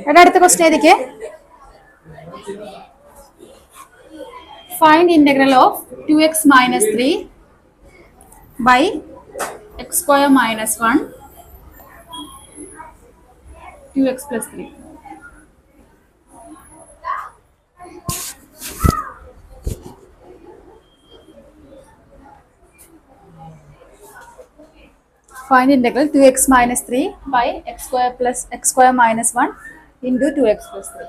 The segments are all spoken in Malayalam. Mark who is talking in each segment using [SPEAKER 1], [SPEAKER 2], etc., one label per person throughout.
[SPEAKER 1] എടാ അടുത്ത ക്വസ്റ്റ്യൻ ഏതൊക്കെ? Find integral of 2x minus 3 by x square minus 1 2x plus 3. Find integral 2x minus 3 by x square minus 1 into 2x plus 3.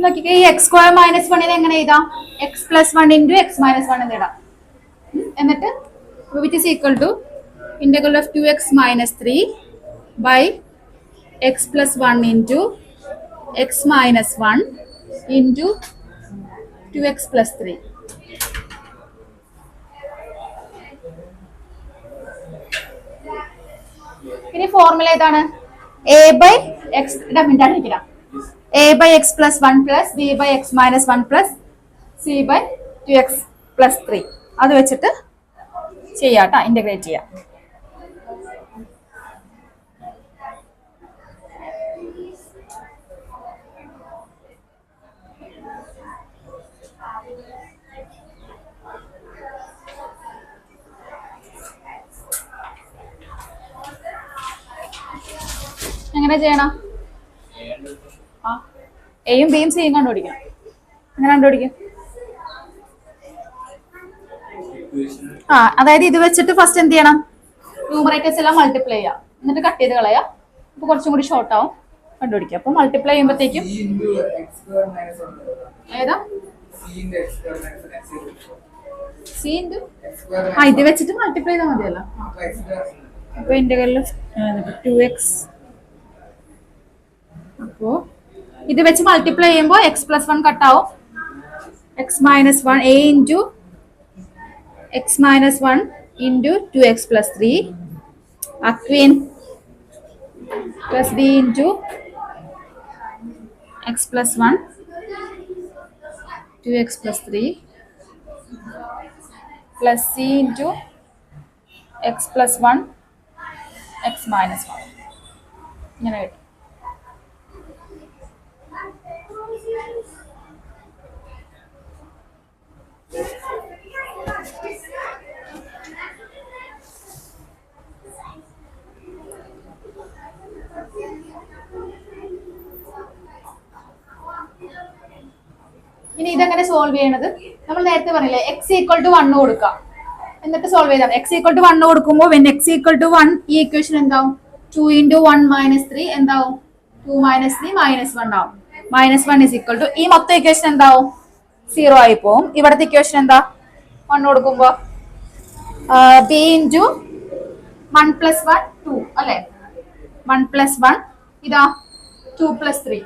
[SPEAKER 1] നോക്കിക്കേ, ഈ എക്സ് സ്ക്വയർ മൈനസ് വണ്ണിനെ എങ്ങനെ എഴുതാം? X plus one into X minus one എന്ന് ഇടാം. എന്നിട്ട് which is equal to integral of 2x minus 3 by X plus one into X minus one into 2x plus 3. ഇനി ഫോർമുല ഏതാണ്? a by x a by x plus 1 plus b by x minus 1 plus c by 2x plus 3. അത് വെച്ചിട്ട് ചെയ്യാട്ടോ, ഇന്റഗ്രേറ്റ് ചെയ്യാം. എങ്ങനെ ചെയ്യണം? എയും ബിയും സിയും കണ്ടുപിടിക്കണം. എങ്ങനെ കണ്ടുപിടിക്കും? അതായത് ഇത് വെച്ചിട്ട് ഫസ്റ്റ് എന്ത് ചെയ്യണം? ന്യൂമറേറ്റേഴ്സ് എല്ലാം മൾട്ടിപ്ലൈ ചെയ്യാം, എന്നിട്ട് കട്ട് ചെയ്ത് കളയാം. അപ്പൊ കുറച്ചും കൂടി ഷോർട്ട് ആവും, കണ്ടുപിടിക്കാം. അപ്പൊ മൾട്ടിപ്ലൈ ചെയ്യുമ്പോഴത്തേക്കും ഏതാ സി ഇൻറ്റു ഇത് വെച്ചിട്ട് മൾട്ടിപ്ലൈ ചെയ്താൽ മതിയല്ലോ. അപ്പൊ ഇന്റഗ്രൽ 2x, അപ്പോ ഇത് വെച്ച് മൾട്ടിപ്ലൈ ചെയ്യുമ്പോൾ എക്സ് പ്ലസ് വൺ കട്ടാവും. X minus one A into X minus one into 2x plus 3 അക്വീൻ plus B into x plus one 2x plus 3 plus C into x plus one x minus one. ഇങ്ങനെ കിട്ടും. ഇനി ഇതെങ്ങനെ സോൾവ് ചെയ്യണത്? നമ്മൾ നേരത്തെ പറഞ്ഞില്ലേ, എക്സ് ഈക്വൽ ടു 1 കൊടുക്കാം, എന്നിട്ട് സോൾവ് ചെയ്താൽ. എക്സ് ഈക്വൽ ടു 1 കൊടുക്കുമ്പോൾ വെൻ എക്സ് ഈക്വൽ ടു 1 ഈ ഇക്വേഷൻ എന്താവും? 2 ഇൻറ്റു 1 മൈനസ് 3 എന്താവും? 2 മൈനസ് 3 മൈനസ് 1 ആവും. മൈനസ് 1 ഇസ് ഈക്വൽ ടു ഈ മൊത്തം ഇക്വേഷൻ എന്താവും? 0 ആയി പോവും. ഇവിടുത്തെ ഇക്വേഷൻ എന്താ? 1 കൊടുക്കുമ്പോ ബി ഇൻറ്റു 1 പ്ലസ് 1 2 അല്ലെ? 1 പ്ലസ് 1 ഇതാ 2 പ്ലസ് 3.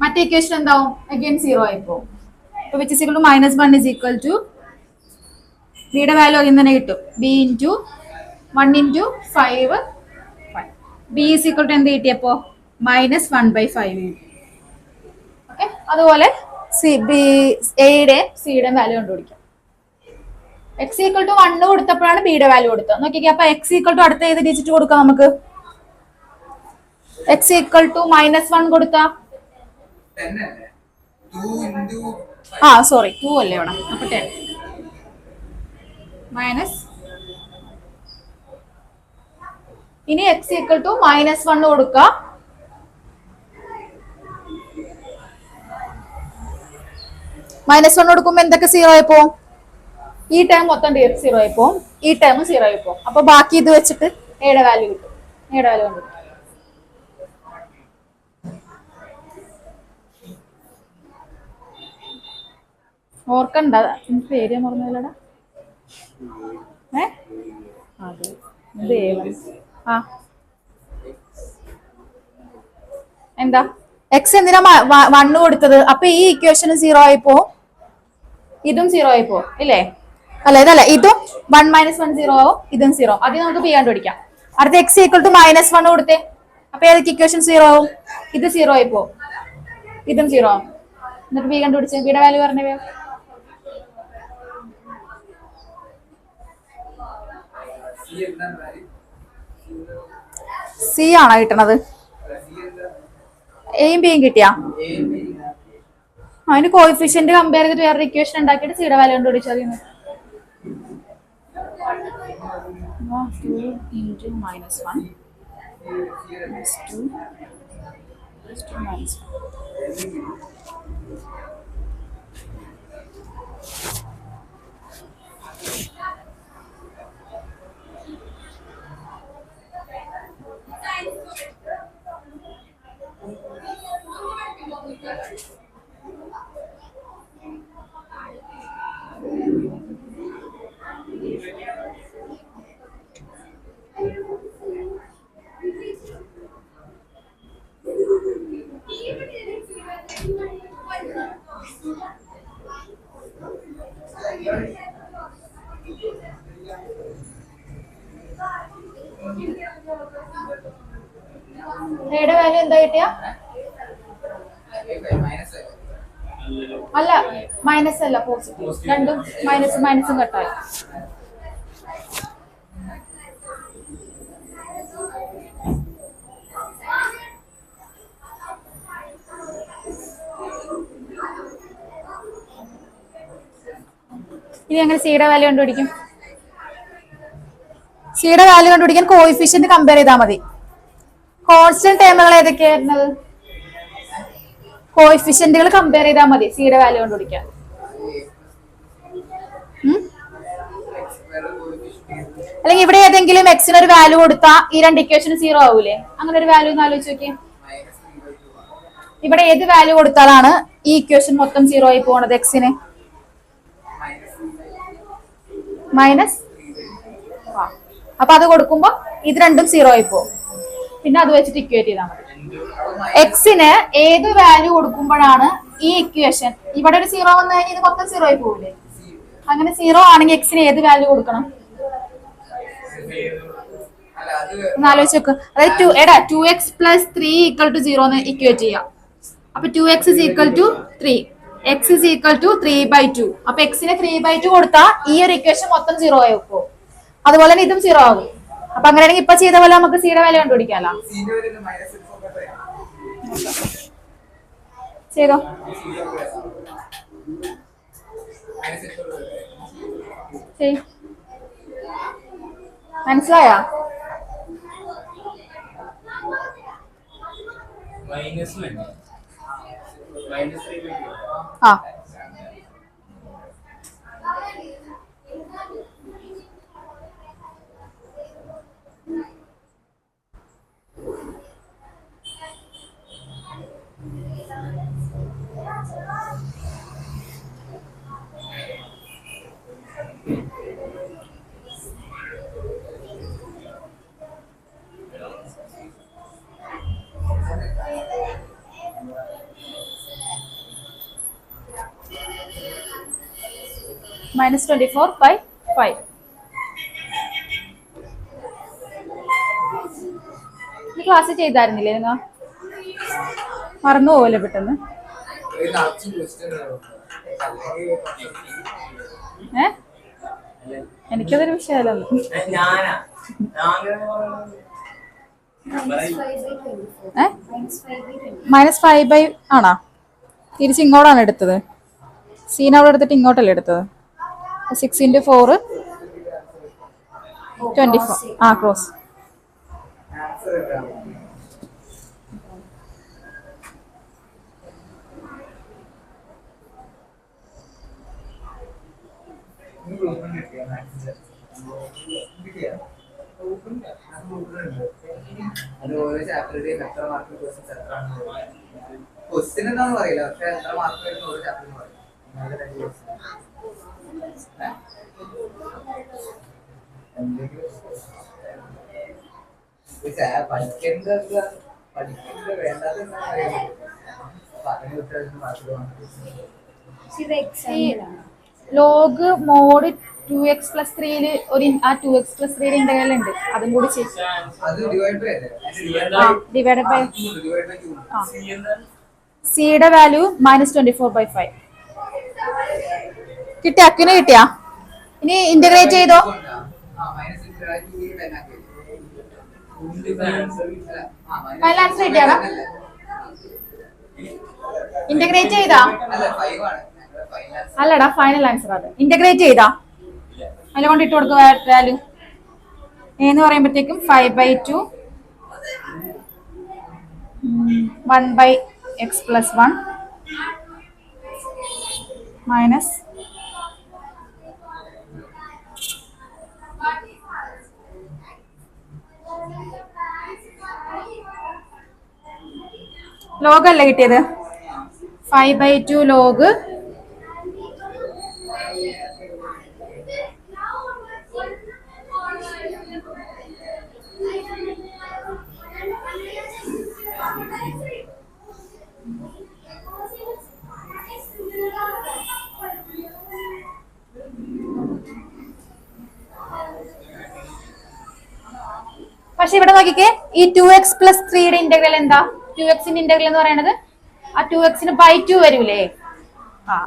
[SPEAKER 1] മറ്റേ ഇക്വേഷൻ എന്താവും? അഗൈൻ 0 ആയി പോകും. അപ്പൊ which is equal to minus 1 is equal to ബിയുടെ വാല്യൂ അതിൽ തന്നെ കിട്ടും. B into 1 into 5 B is equal to എന്ത് കിട്ടിയപ്പോ? മൈനസ് 1/5. ഓക്കെ, അതുപോലെ എയുടെയും സിയുടെയും വാല്യൂ കണ്ടുപിടിക്കാം. എക്സ് ഈക്വൽ ടു 1 കൊടുത്തപ്പോഴാണ് ബിയുടെ വാല്യൂ കൊടുത്തത്. നോക്കിക്കേ, അപ്പൊ എക്സ് ഈക്വൽ ടു അടുത്ത ഏത് ഡിജിറ്റ് കൊടുക്കാം നമുക്ക്? എക്സ് ഈക്വൽ ടു മൈനസ് 1 കൊടുത്താ സോറി 2 അല്ലേ ഇവിടെ? അപ്പൊ 10 മൈനസ്. ഇനി എക്സ് ഈക്വൽ ടു മൈനസ് 1 കൊടുക്കുക. മൈനസ് 1 കൊടുക്കുമ്പോ എന്തൊക്കെ 0 ആയി പോവും? ഈ ടൈം മൊത്തം 0 ആയി പോവും, ഈ ടൈം 0 ആയി പോവും. അപ്പൊ ബാക്കി ഇത് വെച്ചിട്ട് എയുടെ വാല്യൂ കിട്ടും. എയുടെ വാല്യൂ കണ്ടു. ഓർക്കണ്ട, പേര് മറന്നല്ലടാ. എന്താ എക്സ് എന്തിനാ 1 കൊടുത്തത്? അപ്പൊ ഈ ഇക്വേഷൻ 0 ആയി പോവും. ഇതും 0 ആയി പോകും ഇല്ലേ? അല്ല ഇതല്ല, ഇതും 1 - 1 0 ആവും, ഇതും 0. അത് നമുക്ക് പി കണ്ടുപിടിക്കാം. അടുത്ത എക്സ് ഈക്വൽ ടു -1 കൊടുത്തേ. അപ്പൊ ഏതൊക്കെ ഇക്വേഷൻ 0 ആവും? ഇത് 0 ആയി പോകും, ഇതും 0 ആവും. എന്നിട്ട് ബി കണ്ടുപിടിച്ചേ. ബിയുടെ വാല്യൂ പറഞ്ഞേ. സി ആണോ കിട്ടണത്? എയും ബിയും കിട്ടിയാ? അതിന് കോയിഫിഷ്യന്റ് കമ്പയർ ചെയ്തിട്ട് വേറൊരു ഇക്വേഷൻ ഉണ്ടാക്കിയിട്ട് സിയുടെ വാല്യൂ കണ്ടുപിടിച്ചാൽ മതി. 2 × -1 + 2 -1. എയുടെ വാല്യൂ എന്താ കിട്ടിയ? അല്ല, മൈനസ് അല്ല, പോസിറ്റീവ്. രണ്ടും മൈനസും കട്ടായി. ഇനി എങ്ങനെ സിയുടെ വാല്യൂ കണ്ടുപിടിക്കും? സിയുടെ വാല്യൂ കണ്ടുപിടിക്കാൻ കോയിഫിഷ്യന്റ് കമ്പയർ ചെയ്താൽ മതി. കോൺസ്റ്റന്റ് ടേമുകൾ ഏതൊക്കെയാ വരുന്നത്? കോയിഫിഷ്യന്റുകൾ കമ്പയർ ചെയ്താൽ മതി സിയുടെ വാല്യൂ കണ്ടുപിടിക്കാൻ. അല്ലെങ്കിൽ ഇവിടെ ഏതെങ്കിലും എക്സിന് ഒരു വാല്യൂ കൊടുത്താൽ ഈ രണ്ട് ഇക്വേഷന് 0 ആവൂലേ? അങ്ങനെ ഒരു വാല്യൂ ഒന്ന് ആലോചിച്ച് നോക്കിയേ. ഇവിടെ ഏത് വാല്യൂ കൊടുത്താലാണ് ഈ ഇക്വേഷൻ മൊത്തം 0 ആയി പോണത്? എക്സിന് മൈനസ്. അപ്പൊ അത് കൊടുക്കുമ്പോ ഇത് രണ്ടും 0 ആയി പോകും. പിന്നെ അത് വെച്ചിട്ട് ഇക്വേറ്റ് ചെയ്താൽ മതി. എക്സിന് ഏത് വാല്യൂ കൊടുക്കുമ്പോഴാണ് ഈ ഇക്വേഷൻ, ഇവിടെ ഒരു 0 വന്നു കഴിഞ്ഞാൽ ഇത് മൊത്തം 0 ആയി പോകില്ലേ? അങ്ങനെ 0 ആണെങ്കിൽ എക്സിന് ഏത് വാല്യൂ കൊടുക്കണം? ആലോചിച്ച് നോക്ക്. അതായത് 2x + 3 = 0 എന്ന് ഇക്വേറ്റ് ചെയ്യാം. അപ്പൊ 2x = 3, x = 3/2. അപ്പൊ എക്സിന് 3/2 കൊടുത്താൽ ഈ ഒരു ഇക്വേഷൻ മൊത്തം 0 ആയി പോകും. അതുപോലെ തന്നെ ഇതും 0 ആകും. അപ്പൊ അങ്ങനെയാണെങ്കിൽ ഇപ്പൊ ചെയ്ത പോലെ നമുക്ക് സിയുടെ വാല്യൂ കണ്ടുപിടിക്കാലോ. ചെയ്തോ. മനസ്സിലായോ? ആ -24/5. ക്ലാസ് ചെയ്തായിരുന്നില്ലേ നിങ്ങൾ? മറന്നു പോവല്ലേ പെട്ടെന്ന്? എനിക്കതൊരു വിഷയമല്ലോ. -5/, ആണോ? തിരിച്ച് ഇങ്ങോട്ടാണ് എടുത്തത്. സീൻ അവിടെ എടുത്തിട്ട് ഇങ്ങോട്ടല്ലേ എടുത്തത്? 6 × 4 24. ആ ക്രോസ്.
[SPEAKER 2] അത് ഓരോ ചാപ്റ്ററുടെയും എത്ര മാർക്ക് ക്വസ്റ്റ്യൻസ് എത്ര ക്വസ്റ്റ്യൻ എന്താന്ന് പറയില്ല, പക്ഷെ എത്ര മാർക്ക് വരുന്ന ഓരോ ചാപ്റ്ററിന് പറയും. പഠിക്കേണ്ടത് വേണ്ടാത്ത പറയാൻ പറ്റും. അപ്പൊ അതിന് ഉത്തരവാദിത്വം മാർക്ക്
[SPEAKER 1] ലോഗ് മോഡ് 2x+3 ഒരു ആ 2x+3 ഇന്റഗ്രൽ ഉണ്ട്, അതും കൂടി ചെയ്യും.
[SPEAKER 2] അത് ഡിവൈഡ് ബൈ അല്ലേ?
[SPEAKER 1] Divided by
[SPEAKER 2] divide by 2.
[SPEAKER 1] സിയുടെ വാല്യൂ -24/5 കിട്ടിയ അക്കിന് കിട്ടിയാ. ഇനി ഇന്റഗ്രേറ്റ് ചെയ്തോ. Final answer കിട്ടിയാടാ. ഇന്റഗ്രേറ്റ് ചെയ്താ അല്ലടാ, ഫൈനൽ ആൻസർ അത്. ഇന്റഗ്രേറ്റ് ചെയ്താ അതിനെ കൊണ്ട് ഇട്ട് കൊടുക്കുക വാല്യൂ എന്ന് പറയുമ്പോഴത്തേക്കും 5/2 1/x+1 മൈനസ് ലോഗ് അല്ലേ കിട്ടിയത്. 5/2 ലോഗ് പക്ഷെ ഇവിടെ നോക്കിക്കേ, ഈ 2x+3 ഇന്റഗ്രൽ എന്താ? 2xന്റെ ഇന്റഗ്രൽ എന്ന് പറയുന്നത് ആ 2xന് /2 വരൂലേ.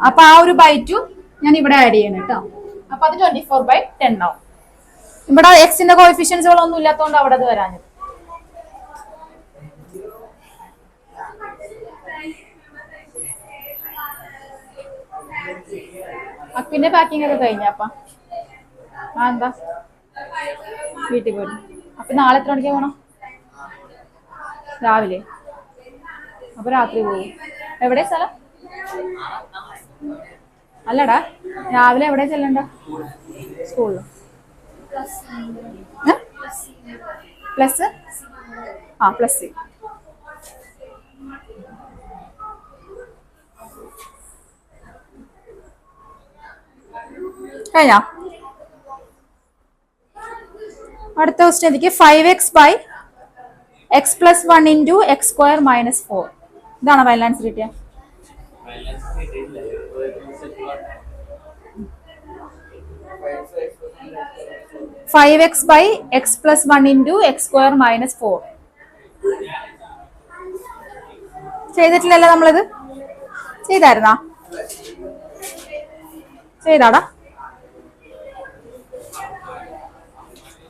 [SPEAKER 1] അപ്പൊ ആ ഒരു /2 ഞാൻ ഇവിടെ ആഡ് ചെയ്യണം കേട്ടോ. അപ്പൊ അത് 24/10 ആവും. ഇവിടെ എക്സിന്റെ കോഎഫിഷ്യൻസുകളൊന്നും ഇല്ലാത്തതുകൊണ്ട് അവിടെ അത് വരാഞ്ഞത്. അപ്പിന്റെ പാക്കിംഗ് ഒക്കെ കഴിഞ്ഞപ്പ എന്താ വീട്ടിൽ പോയി. അപ്പൊ നാളെ എത്ര മണിക്കാ പോണം? രാവിലെ. അപ്പൊ രാത്രി പോകും. എവിടെ സ്ഥലം? അല്ലടാ, രാവിലെ എവിടെ ചെല്ലണ്ട? സ്കൂളില്. പ്ലസ് പ്ലസ് കഴിഞ്ഞ. അടുത്ത ക്വസ്റ്റ്യൻ എനിക്ക് 5x/x+1 × x² - 4. ഇതാണ് ഫൈനൽ ആൻസർ കിട്ടിയ. Five X by x+1 × x² - 4 ചെയ്തിട്ടില്ലല്ലോ നമ്മളിത്. ചെയ്തായിരുന്നാ? ചെയ്താടാ?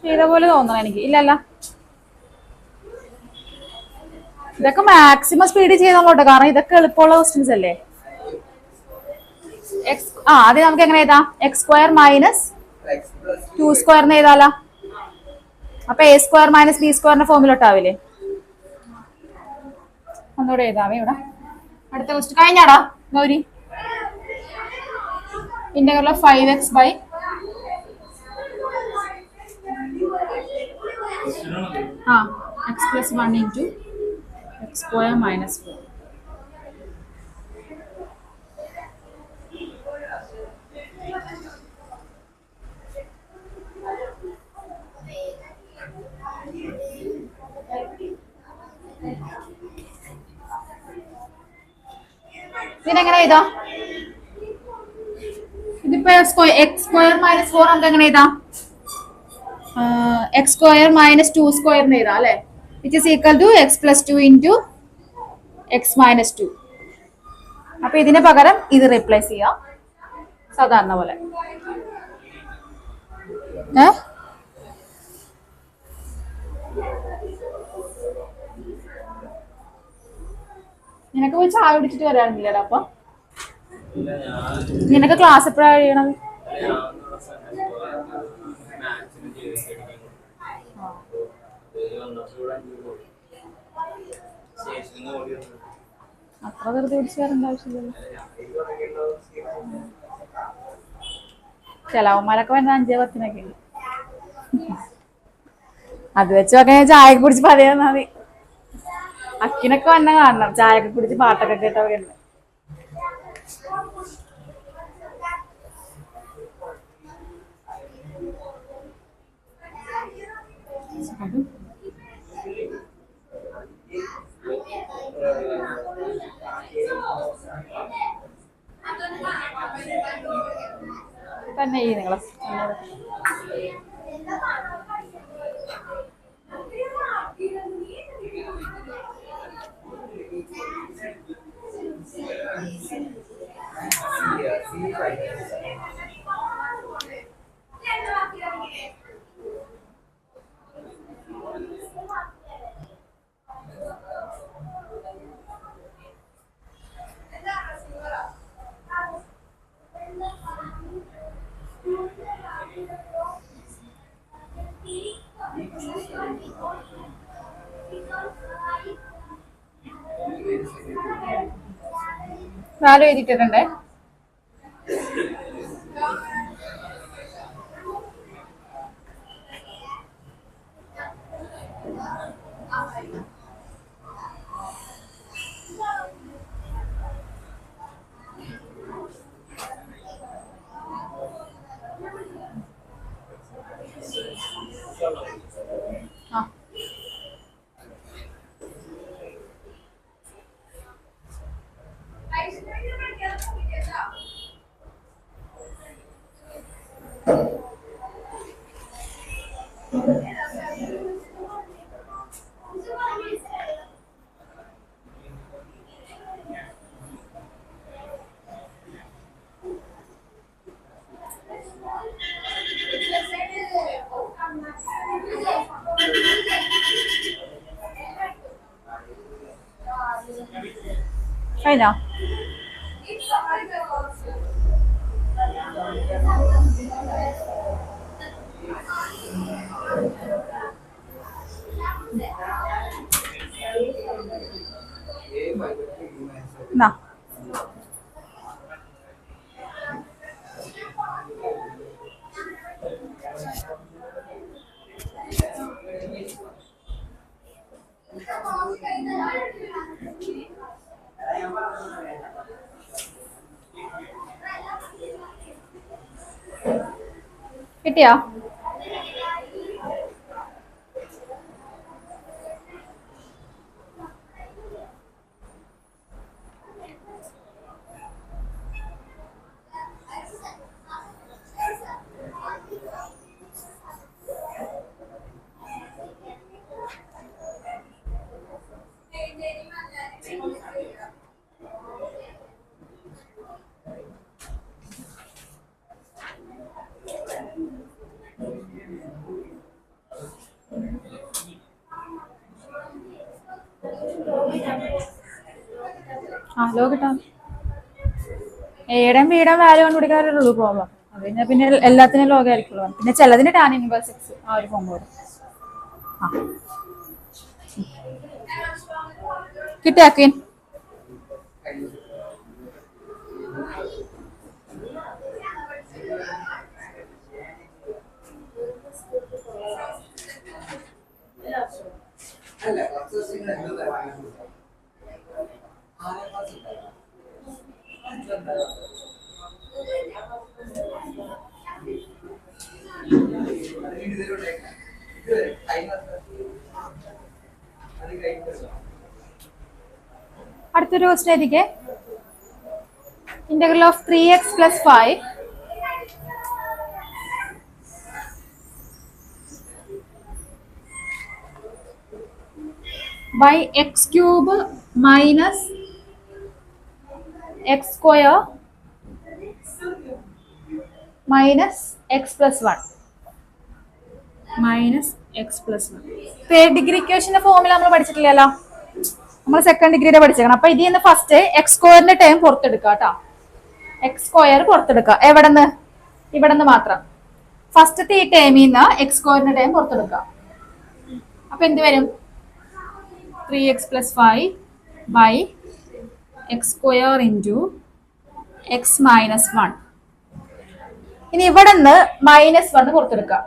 [SPEAKER 1] ചെയ്ത പോലെ തോന്നണം എനിക്ക്. ഇല്ലല്ല, ഇതൊക്കെ മാക്സിമം സ്പീഡിൽ ചെയ്തോളൂട്ടോ, കാരണം ഇതൊക്കെ എളുപ്പമുള്ള ക്വസ്റ്റ്യൻസ് അല്ലേ. അത് നമുക്ക് എങ്ങനെ എഴുതാം? x² - 2² എഴുതാലോ. അപ്പൊ a² - b² ഫോമിലോട്ടാവില്ലേ. ഒന്നുകൂടെ എഴുതാമേ ഇവിടെ. അടുത്ത ക്വസ്റ്റ്യൻ കഴിഞ്ഞാടാ Gauri. Integral of 5x by x+1 × x² - 4. ഇതിനെങ്ങനെ എഴുതാം? ഇതിപ്പോ x² - 4 നമുക്ക് എങ്ങനെ എഴുതാം? x² - 2² എന്ന് എഴുതാം അല്ലെ. Which is equal to x+2 × x - 2. അപ്പൊ ഇതിന് പകരം ഇത് റീപ്ലേസ് ചെയ്യാം സാധാരണ പോലെ. നിനക്ക് പോയി ചായ കുടിച്ചിട്ട് വരാനില്ലടാ. അപ്പൊ നിനക്ക് ക്ലാസ് എപ്പോഴാണ് കഴിയണത്? അത്ര വെറുതെ പിടിച്ച് വരേണ്ട ആവശ്യമില്ലല്ലോ. ചിലവന്മാരൊക്കെ വരുന്ന 5:10 അത് വെച്ച് നോക്കാൻ ചായ കുടിച്ച് പതിയെന്നാ മതി. അക്കിനൊക്കെ വന്ന കാണണം ചായയൊക്കെ കുടിച്ച് പാട്ടൊക്കെ കേട്ടവരുണ്ട്. തന്നെ ചെയ്യും നിങ്ങൾ. വാല്യൂ എഴുതിയിട്ടുണ്ടേ. കഴിഞ്ഞോ? എന്നാ കിട്ടിയോ? ലോ കിട്ടാം. എയുടെയും ബിയുടെയും വാല്യൂ കണ്ടുപിടിക്കാറുള്ളൂ പ്രോബ്ലം. അത് കഴിഞ്ഞാൽ പിന്നെ എല്ലാത്തിനും ലോകമായിരിക്കുള്ളൂ. പിന്നെ ചിലതിന് ടാൻ ഇൻവേഴ്സ് എക്സ് ആ ഒരു ഫോം വരും. കിട്ടിയ ക്വീൻ അടുത്തൊരു ക്വസ്റ്റ്യൻ എഴുതിക്കേ. Integral of 3x + 5 by x³ minus x² minus x + 1 minus X plus 1. Third degree ഇക്വേഷന്റെ ഫോർമുല നമ്മൾ പഠിച്ചിട്ടില്ലല്ലോ. നമ്മൾ സെക്കൻഡ് ഡിഗ്രിയുടെ പഠിച്ചേക്കണം. അപ്പൊ ഇതിൽ നിന്ന് ഫസ്റ്റ് x² ടേം പുറത്തെടുക്കുക കേട്ടോ. x² പുറത്തെടുക്കുക. എവിടെന്ന്? ഇവിടെന്ന് മാത്രം. ഫസ്റ്റത്തെ ഈ ടേമിൽ നിന്ന് x² ടേം പുറത്തെടുക്കുക. അപ്പൊ എന്ത് വരും? 3x + 5 by x² into x - 1. ഇനി ഇവിടെ നിന്ന് -1 പുറത്തെടുക്കുക.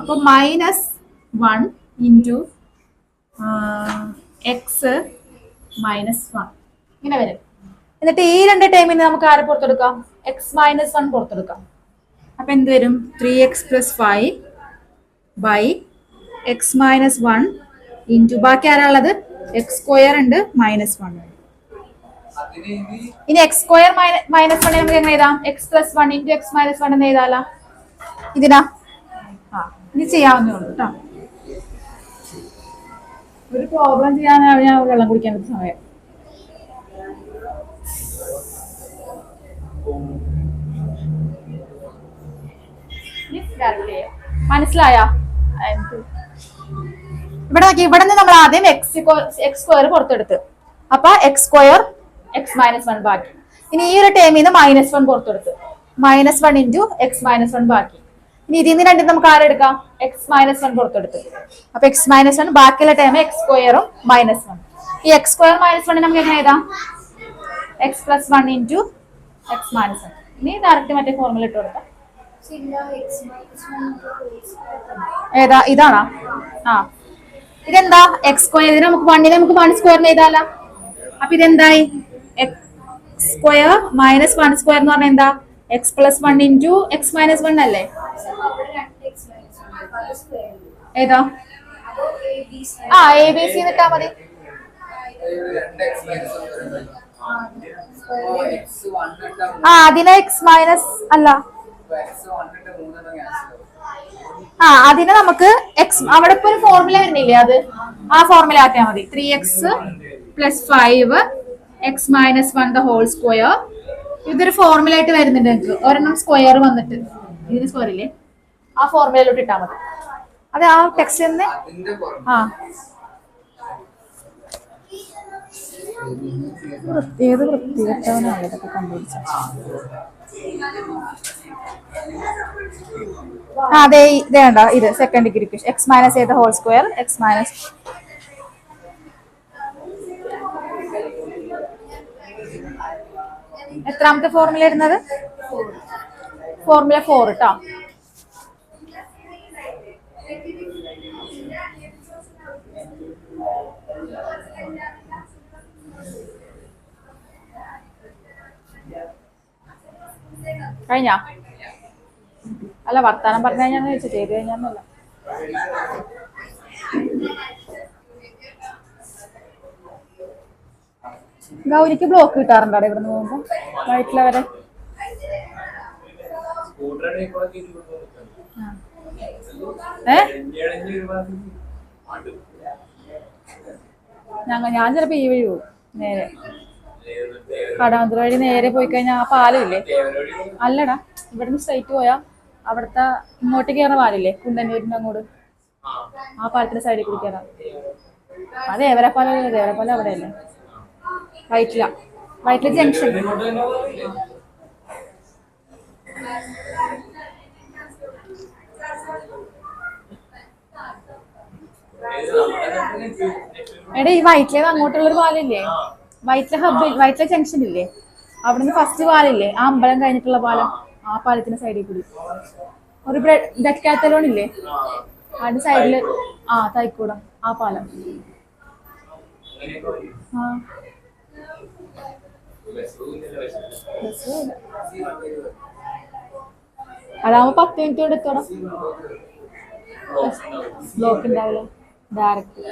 [SPEAKER 1] അപ്പൊ -1 into x - 1 ഇങ്ങനെ വരും. എന്നിട്ട് ഈ രണ്ട് ടൈമിന് നമുക്ക് ആരെ പുറത്തെടുക്കാം? x - 1 പുറത്തെടുക്കാം. അപ്പൊ എന്ത് വരും? 3x + 5 by x - 1 into ബാക്കി ആരാ ഉള്ളത്? x² ഉണ്ട് -1. ഇനി എക്സ് സ്ക്വയർ മൈനസ് 1 നമുക്ക് എങ്ങനെ എഴുതാം? X plus 1 into X minus 1 എന്ന് എഴുതാലോ. ഇതിനാ ഇനി ചെയ്യാവുന്നേ ഉള്ളൂ കേട്ടോ. ഒരു പ്രോബ്ലം ചെയ്യാനാണ് ഞാൻ വെള്ളം കുടിക്കേണ്ട സമയം. മനസ്സിലായ? ഇവിടെ നിന്ന് നമ്മൾ ആദ്യം എക്സ് സ്ക്വയർ പുറത്തെടുത്ത്, അപ്പൊ എക്സ് സ്ക്വയർ എക്സ് മൈനസ് 1 ബാക്കി. ഇനി ഈ ഒരു ടേമിൽ നിന്ന് -1 പുറത്തെടുത്ത് -1 ഇൻറ്റു എക്സ് മൈനസ് 1 ബാക്കി. ഇനി ഇതിൽ നിന്ന് രണ്ടും നമുക്ക് ആരെടുക്കാം? എക്സ് മൈനസ് 1 പുറത്തെടുത്ത്, അപ്പൊ എക്സ് മൈനസ് 1 ബാക്കിയുള്ള ടേം എക്സ് സ്ക്വയറും -1. ഈ എക്സ് സ്ക്വയർ -1 നമുക്ക് എങ്ങനെ എഴുതാം? X plus 1 into X minus 1. ഇനി ഡയറക്റ്റ് മറ്റേ ഫോർമുല ഇട്ട് കൊടുക്കാം. ഏതാ? ഇതാണോ? ഇതെന്താ? X square. ഇതിന് നമുക്ക് 1 സ്ക്വയറിന് എഴുതാലോ. അപ്പൊ ഇതെന്തായി? എക്സ് സ്ക്വയർ -1 സ്ക്വയർ എന്ന് പറഞ്ഞാൽ എന്താ? X plus 1 into X minus 1 അല്ലേ? ഏതാ? എ ബി സി ഇട്ടാ മതി. അതിനെ എക്സ് മൈനസ് അല്ല, അതിനെ നമുക്ക് എക്സ്, അവിടെ ഇപ്പൊ ഒരു ഫോർമുല വരുന്നില്ലേ, അത് ആ ഫോർമുല ആക്കിയാൽ മതി. 3x + 5 X minus 1 the whole square. ഇതൊരു ഫോർമുല ആയിട്ട് വരുന്നുണ്ട് നിങ്ങൾക്ക്. ഒരെണ്ണം സ്ക്വയർ വന്നിട്ട് ഇതിന് സ്ക്വയർ ഇല്ലേ, ആ ഫോർമുലയിലോട്ട് ഇട്ടാൽ മതി. അത് ആ ടെക്സ്റ്റ് തന്നെ. ഏത് വൃത്തികെട്ടവനാണ് ഇതൊക്കെ കണ്ടുപിടിച്ചത്? അതെ, ഇത് വേണ്ട. ഇത് second degree equation. X minus the whole square X minus. എത്രാമത്തെ ഫോർമുല വരുന്നത്? ഫോർമുല 4 കേട്ടോ. കഴിഞ്ഞ അല്ല, വർത്താനം പറഞ്ഞു കഴിഞ്ഞാന്ന് ചോദിച്ചു, ചെയ്ത് കഴിഞ്ഞാന്നല്ല. ഗൗരിക്ക് ബ്ലോക്ക് കിട്ടാറുണ്ടോ ഇവിടെ നിന്ന് പോകുമ്പോ വൈറ്റില വരെ? ഞാൻ ചിലപ്പോ ഈ വഴി പോകും നേരെ. കടമന്ത്ര വഴി നേരെ പോയി കഴിഞ്ഞാൽ ആ പാലമില്ലേ? അല്ലടാ, ഇവിടുന്ന് സ്ട്രൈറ്റ് പോയാ അവിടുത്തെ ഇങ്ങോട്ടേക്ക് കയറുന്ന പാലില്ലേ, കുണ്ടന്നൂരിന്റെ അങ്ങോട്ട്, ആ പാലത്തിന്റെ സൈഡിൽ കൂടി കയറാം. അത് ദേവരപ്പാലം അവിടെ അല്ലേ? വൈറ്റില ജംഗ്ഷൻ. എടാ, ഈ വൈറ്റിലേന്ന് അങ്ങോട്ടുള്ളൊരു പാലില്ലേ, വൈറ്റില ഹബ്, വൈറ്റില ജംഗ്ഷൻ ഇല്ലേ, അവിടുന്ന് ഫസ്റ്റ് പാലില്ലേ, ആ അമ്പലം കഴിഞ്ഞിട്ടുള്ള പാലം, ആ പാലത്തിന്റെ സൈഡിൽ കൂടി ഒരു ഡെക്കാത്തലോൺ ഇല്ലേ, അതിന്റെ സൈഡില് തൈക്കൂടം, ആ പാലം. അതാവുമ്പോ 10 മിനിറ്റ് കൊണ്ട് എത്തോടാം. ബ്ലോക്ക് ഉണ്ടാവില്ല, ഡയറക്റ്റ്.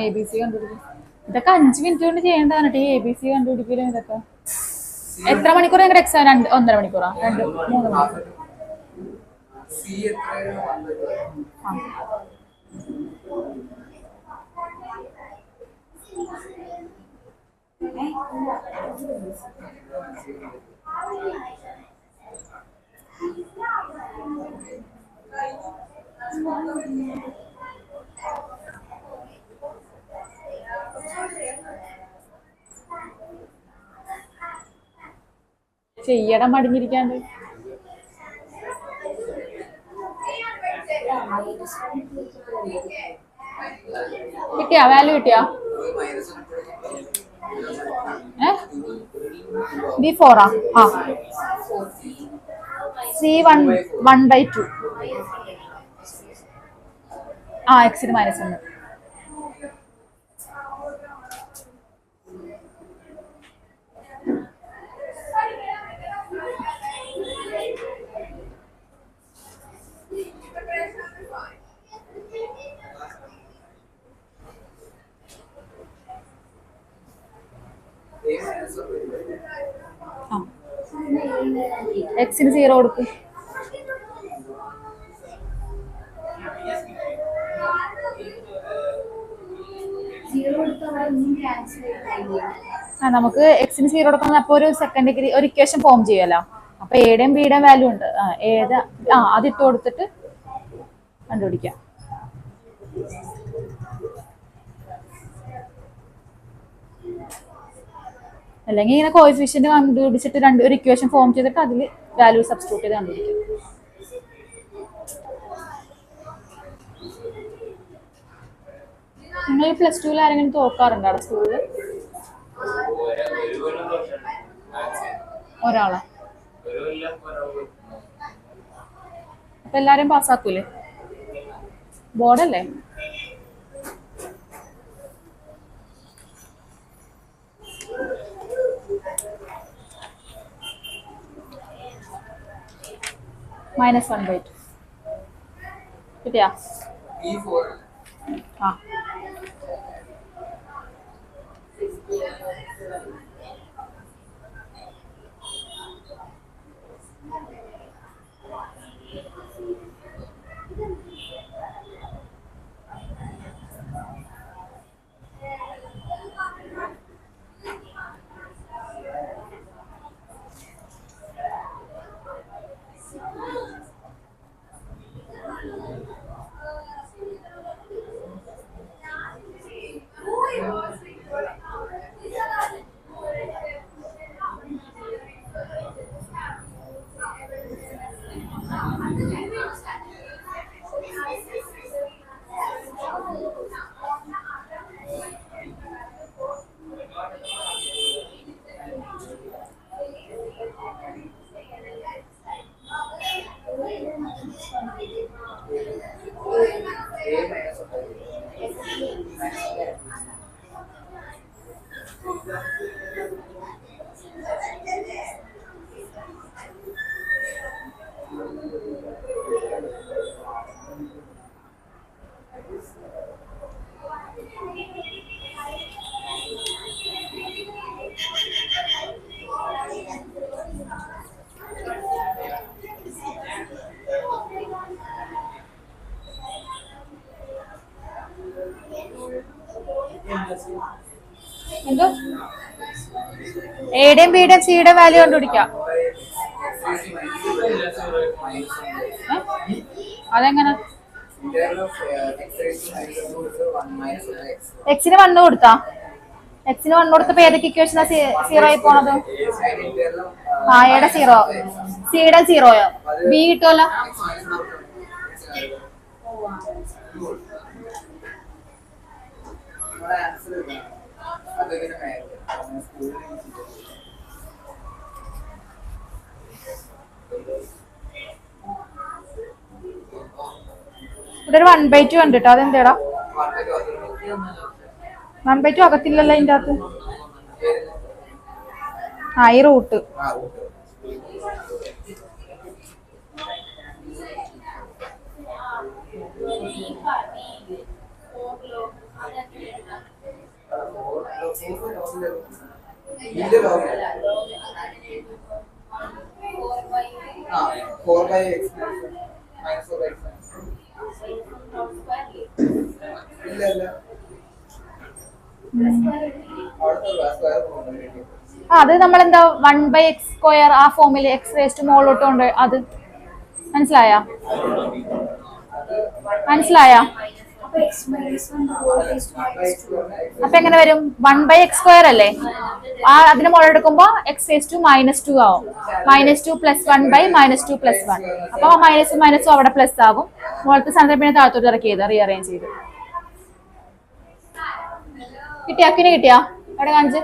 [SPEAKER 1] ABC കണ്ടുപിടിക്കും. ഇതൊക്കെ 5 മിനിറ്റ് കൊണ്ട് ചെയ്യേണ്ടതാണ് കേട്ടോ, ഈ ABC കണ്ടുപിടിക്കലും. ഇതൊക്കെ എത്ര മണിക്കൂർ നിങ്ങളുടെ എക്സാം? 1.5 മണിക്കൂറാ? 2-3 മണിക്കൂർ. ചെയ്യണം മടിഞ്ഞിരിക്കാണ്ട്. കിട്ടിയാ? വാല്യൂ കിട്ടിയാ? D4 C1 1/2. ആ എക്സിന് -1. ആ എക്സിന് 0 കൊടുക്കും. ആ നമുക്ക് എക്സിന് 0 കൊടുക്കണം. അപ്പൊ ഒരു സെക്കൻഡ് ഡിഗ്രി ഒരു ഇക്വേഷൻ ഫോം ചെയ്യുമല്ലോ. അപ്പൊ എയുടെയും ബിയുടെയും വാല്യൂ ഉണ്ട്. അത് ഇട്ട് കൊടുത്തിട്ട് കണ്ടുപിടിക്കാം. അല്ലെങ്കിൽ ഇങ്ങനെ കോഎഫിഷ്യന്റ് കണ്ടുപിടിച്ചിട്ട് ഒരു ഇക്വേഷൻ ഫോം ചെയ്തിട്ട് അതിൽ വാല്യൂ സബ്സ്റ്റിറ്റ്യൂട്ട് ചെയ്ത് കണ്ടുപിടിക്കും. നിങ്ങൾ +2 ആരെങ്കിലും തോക്കാറുണ്ടോ അവിടെ സ്കൂളിൽ? ഒരാളാ? അപ്പൊ എല്ലാരും പാസ്സാക്കൂലേ? ബോർഡല്ലേ? -1/2 കിട്ടിയാ? ആ എന്തോ എയുടെയും ബിയുടെയും സിയുടെയും വാല്യൂ കണ്ടുപിടിക്കാം. അതെങ്ങനെ? എക്സിന് 1 കൊടുത്താ? എക്സിന് 1 കൊടുത്തപ്പോ ഏതൊക്കെ ഇക്വേഷനാ 0 ആയി പോണത്? ആ എയുടെ 0, സിയുടെ 0യോ? ബി കിട്ടുമല്ലോ. ഇവിടെ ഒരു 1/2 ഉണ്ട് കേട്ടോ. അതെന്തേടാ? 1/2 അകത്തില്ലല്ലോ അതിൻ്റെ അകത്ത്. ആ ഈ റൂട്ട്. അത് നമ്മളെന്താ 1/x² ആ ഫോമിൽ x⁻⁻ മുകളിലോട്ട് കൊണ്ട് അത് മനസ്സിലായാ? അപ്പൊ എങ്ങനെ വരും? 1/x² അല്ലേ? അതിന് മുകളിൽ എടുക്കുമ്പോ x⁻² ആവും. -2 + 1/-2 + 1. അപ്പൊ മൈനസും മൈനസും അവിടെ പ്ലസ് ആകും. മുകളിലത്തെ സ്ഥാനത്ത് പിന്നെ താഴത്തോട്ട് ഇറക്കി ചെയ്ത് റീഅറേഞ്ച് ചെയ്ത് കിട്ടിയാ? അക്കിന് കിട്ടിയാ? അവിടെ കാണിച്ച്.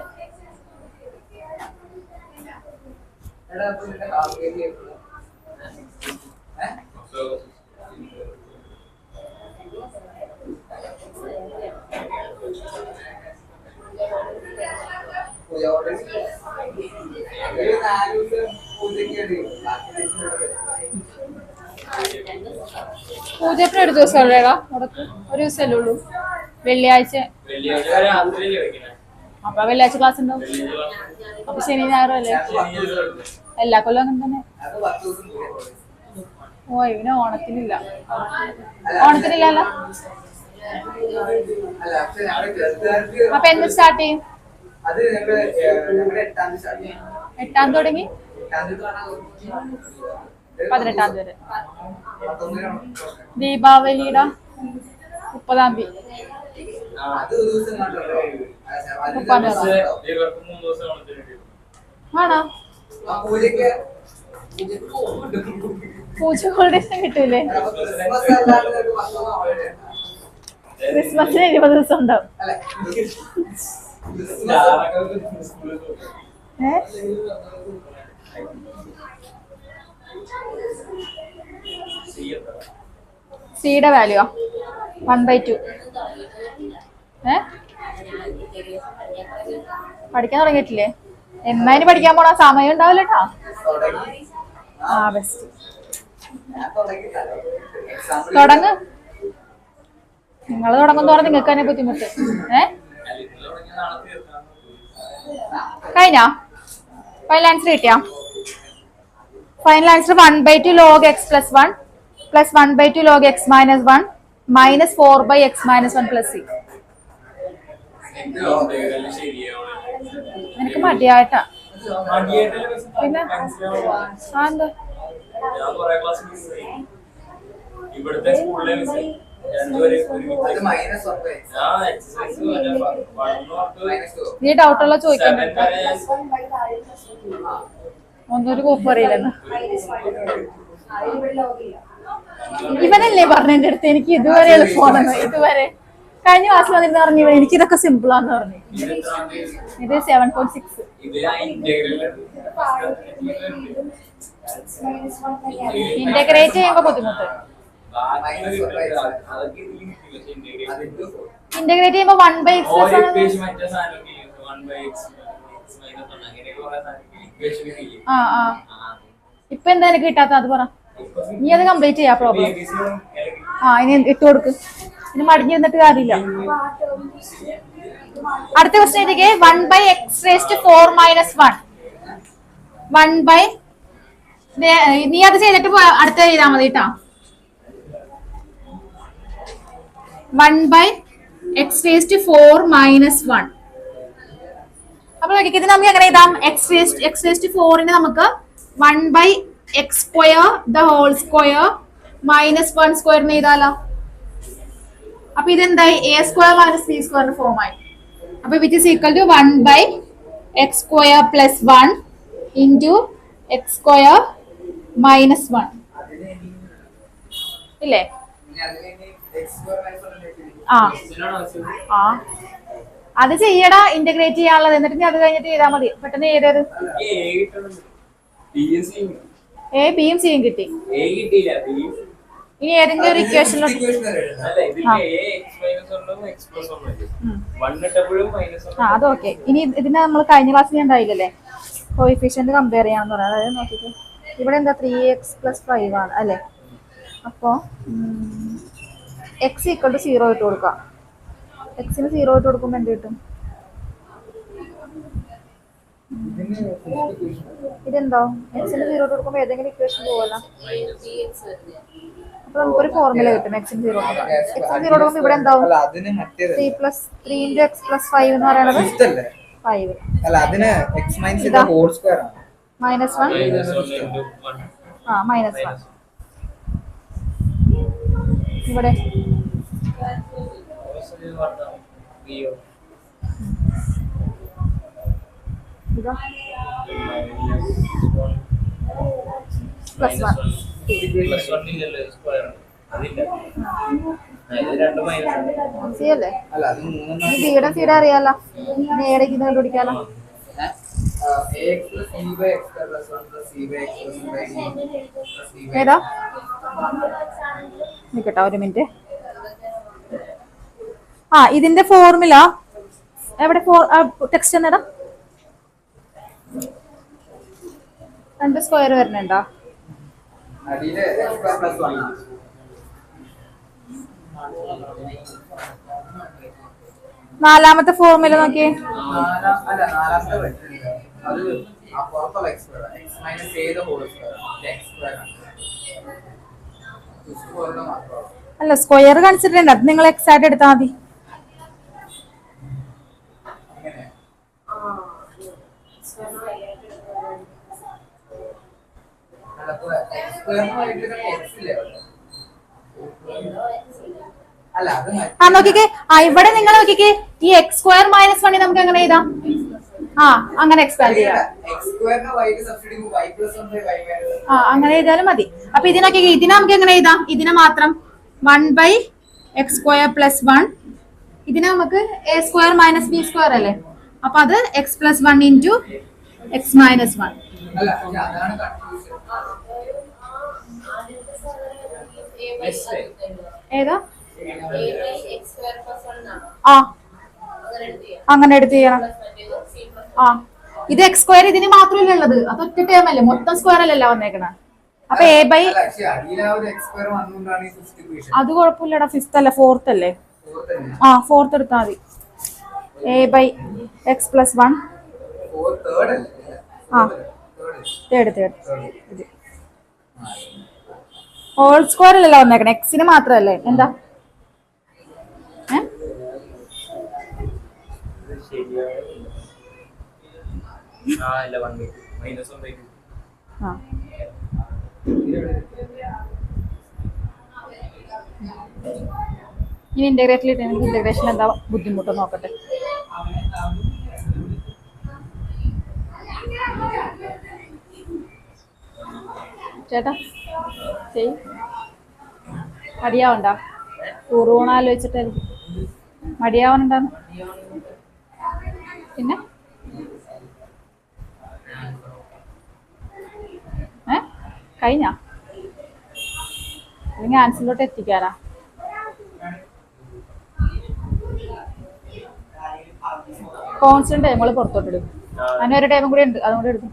[SPEAKER 2] പൂജ ഓർഡർ ഒരു 4 ദിവസം പൂജയ്ക്ക് വേണ്ടി ബാക്കി ദിവസം
[SPEAKER 1] പൂജ എത്ര ഒരു ദിവസം ഉള്ളേടാ മുടക്ക്? ഒരു ദിവസമല്ലേ ഉള്ളൂ. വെള്ളിയാഴ്ച അപ്പൊ വെള്ളിയാഴ്ച ക്ലാസ് ഉണ്ടാവും. അപ്പൊ ശനി ഞായറും അല്ലേ? എല്ലാ കൊല്ലം അങ്ങനെ തന്നെ.
[SPEAKER 2] അത് 10 ദിവസം പൂജ.
[SPEAKER 1] ഓ ഇവന് ഓണത്തിനില്ല. ഓണത്തിനില്ലല്ലോ.
[SPEAKER 2] അല്ല പക്ഷെ ഞങ്ങളുടെ ചെറുതാർക്ക്
[SPEAKER 1] അപ്പൊ എന്ന് സ്റ്റാർട്ട് ചെയ്യും?
[SPEAKER 2] അത് ഞങ്ങളുടെ 8ാം തീയതി സ്റ്റാർട്ട് ചെയ്യും.
[SPEAKER 1] 8ാം തുടങ്ങി
[SPEAKER 2] 8ാം തീയതി
[SPEAKER 1] 18ാം വരെ.
[SPEAKER 2] 19
[SPEAKER 1] ദീപാവലിയുടെ 30ാം തീയതി.
[SPEAKER 2] അത് ഒരു ദിവസം കണ്ടല്ലോ.
[SPEAKER 1] 30ാം തീയതി ആണോ?
[SPEAKER 2] ആ പൂജയ്ക്ക്
[SPEAKER 1] പൂജ ഹോളിഡേസ് കിട്ടൂലേ?
[SPEAKER 2] ക്രിസ്മസ് അല്ലാണ്ട് 10 ദിവസം holiday ഉണ്ട്.
[SPEAKER 1] ക്രിസ്മസിന് 20 ദിവസം ഉണ്ടാവും.
[SPEAKER 2] അല്ല
[SPEAKER 1] ഏ സിയുടെ വാല്യൂ 1/2. പഠിക്കാൻ തുടങ്ങിയിട്ടില്ലേ? എന്നാലും പഠിക്കാൻ പോണ സമയം ഉണ്ടാവില്ല കേട്ടോ.
[SPEAKER 2] തുടങ്ങി.
[SPEAKER 1] ആ ബെസ്റ്റ്.
[SPEAKER 2] ഞാൻ തുടങ്ങിയിട്ടില്ല. എക്സാം
[SPEAKER 1] തുടങ്ങ്. നിങ്ങൾ തുടങ്ങുന്നതോടെ നിങ്ങൾക്ക് തന്നെ ബുദ്ധിമുട്ട്. കഴിഞ്ഞാ ഫൈനൽ ആൻസർ കിട്ടിയാ? Final answer 1/2 log x plus 1 plus 1/2 log x minus 1 minus 4/x minus 1 plus c. നിനക്ക് മടിയായിട്ടാ. പിന്നെ ആ എന്താ
[SPEAKER 3] ഇവിടുത്തെ സ്കൂളിലെ
[SPEAKER 2] അത് മൈനസ് 1/2.
[SPEAKER 1] നീ ഡൗട്ടുള്ള ചോദിക്കണ്ട. ഒന്നൊരു കൂപ്പ് അറിയില്ലെന്ന്. ഇവനല്ലേ പറഞ്ഞ എന്റെ അടുത്ത് എനിക്ക് ഇതുവരെ എളുപ്പമാണെന്ന്. ഇതുവരെ കഴിഞ്ഞ ക്ലാസ്സിൽ വന്നിരുന്ന് പറഞ്ഞു എനിക്ക് ഇതൊക്കെ സിമ്പിളാന്ന് പറഞ്ഞു. ഇത് 7.6. ഇന്റഗ്രേറ്റ് ചെയ്യുമ്പോ ബുദ്ധിമുട്ട്. ഇന്റഗ്രേറ്റ് ചെയ്യുമ്പോ 1/x ആ ആ ഇപ്പൊ എന്താ എനിക്ക് കിട്ടാത്ത അത് പറ. നീ അത് കംപ്ലീറ്റ് ചെയ്യാ പ്രോബ്ലം. ആ ഇനി ഇട്ട് കൊടുക്ക്. ഇനി മടിഞ്ഞിരുന്നിട്ട് കാര്യമില്ല. അടുത്ത ക്വസ്റ്റ്യൻ ഇതിക്ക് 1/x⁴ - 1 1 നീ അത് ചെയ്തിട്ട് അടുത്ത ചെയ്താൽ മതി കേട്ടാ. 1/x⁴ - 1. അപ്പൊ ഇത് നമുക്ക് എങ്ങനെ എഴുതാം? x⁴ നമുക്ക് 1/x² the whole square minus 1 square എഴുതാലോ. അപ്പൊ ഇതെന്തായി? a² - b² ഫോം ആയി. അപ്പൊ which is equal to 1/x² + 1 into x² - 1 ഇല്ലേ? ആ ആ അത് ചെയ്യടാ. ഇന്റഗ്രേറ്റ് ചെയ്യാനുള്ളത്. എന്നിട്ട് നീ അത് കഴിഞ്ഞിട്ട് ചെയ്താൽ മതി. പെട്ടെന്ന് ചെയ്തത്. എ ബിയും സിയും കിട്ടി. ഇനി ഏതെങ്കിലും ഒരു ഇക്വേഷനിലോട്ട് അത് ഓക്കെ. ഇനി ഇതിനെ നമ്മൾ കഴിഞ്ഞ ക്ലാസ്സിൽ ഉണ്ടായില്ലല്ലേ കോഎഫിഷ്യന്റ് കമ്പയർ ചെയ്യാന്ന് പറയാം. അതായത് നോക്കിട്ട് ഇവിടെ എന്താ 3x + 5 ആണ് അല്ലേ? അപ്പോ x = 0 ഇട്ട് കൊടുക്കാം. എക്സിന് 0 ഇട്ട് കൊടുക്കുമ്പോ എന്ത് കിട്ടും? ഇതെന്തോ എക്സിന് 0 ഇട്ട് കൊടുക്കുമ്പോ ഏതെങ്കിലും ഇക്വേഷൻ പോവല്ലോ. അപ്പൊ നമുക്കൊരു ഫോർമുല കിട്ടും. എക്സിന് 0 കൊടുക്കുമ്പോ ഇവിടെ എന്താവും? 3 × x + 5 എന്ന് പറയുന്നത് 5.
[SPEAKER 2] അല്ല അതിന് x - the whole square ആണ്.
[SPEAKER 1] -1 ആ -1 ഇവിടെ ഇതാ +1 അല്ലേ?
[SPEAKER 2] അല്ല അത് 3
[SPEAKER 1] ബിയുടെ സീഡ് അറിയാലോ. ഇനി ഏടേക്ക് കണ്ടുപിടിക്കാലോ. ഏതാ നിക്കട്ടെ ഒരു മിനിറ്റ്. ഇതിന്റെ ഫോർമുല എവിടെ ടെക്സ്റ്റ് എന്നടാ 2 സ്ക്വയർ വരുന്നുണ്ടോ?
[SPEAKER 2] അടിയില് x square plus 1.
[SPEAKER 1] നാലാമത്തെ ഫോർമുല നോക്കിയേ.
[SPEAKER 2] നാലാമത്തെ വരുന്നുണ്ട്. അത് പുറത്തുള്ള x square. x minus a the whole square. x square ആണ്. square മാത്രമാണ്.
[SPEAKER 1] അല്ല സ്ക്വയർ കൺസിഡർ അത് നിങ്ങൾ എക്സ് ആയിട്ട് എടുത്താൽ മതി. നോക്കിക്കേ ഇവിടെ നിങ്ങൾ നോക്കിക്കേ ഈ എക്സ് സ്ക്വയർ മൈനസ് 1 നമുക്ക് എങ്ങനെ എഴുതാം? അങ്ങനെ എക്സ്പാൻഡ് ചെയ്യാം. അങ്ങനെ എഴുതിയാലും മതി. അപ്പൊ ഇതിനൊക്കെ ഇതിനെ നമുക്ക് എങ്ങനെ എഴുതാം? ഇതിനെ മാത്രം 1/x സ്ക്വയർ പ്ലസ് 1. ഇതിനെ നമുക്ക് a square minus b square അല്ലേ? അപ്പൊ അത് x plus 1 into x minus 1. ഏതാ? അങ്ങനെ എടുത്ത് ചെയ്യണം. ഇത് എക്സ് സ്ക്വയർ ഇതിന് മാത്രമല്ല ഉള്ളത്. അത് ഒറ്റ ടേം അല്ലേ, മൊത്തം സ്ക്വയർ അല്ലല്ലോ വന്നേക്കണ. അപ്പൊ a ബൈ അത് കുഴപ്പമില്ലടാ. ഫിഫ്ത്ത് അല്ലേ, ഫോർത്ത് അല്ലേ? ഫോർത്ത് എടുത്താൽ മതി. a by X plus 1. Third whole square അല്ലല്ലോ വന്നേക്കണേ, എക്സിന് മാത്രല്ലേ. എന്താ ഇനി ഇന്റഗ്രേഷനിൽ ഇന്റഗ്രേഷൻ എന്താ ബുദ്ധിമുട്ട് നോക്കട്ടെ. ചേട്ടാ ചെയ് മടിയാവണ്ട. ഉറൂണാലോചിച്ചിട്ട് മടിയാവണ്ടാന്ന്. പിന്നെ കഴിഞ്ഞ അല്ലെങ്കിൽ ആൻസറിലോട്ട് എത്തിക്കാനാ? കോൺസ്റ്റന്റ് ടൈമുകൾ പുറത്തോട്ടിടും. അങ്ങനെ ഒരു ടൈമും കൂടി ഉണ്ട്, അതും കൂടി എടുക്കും.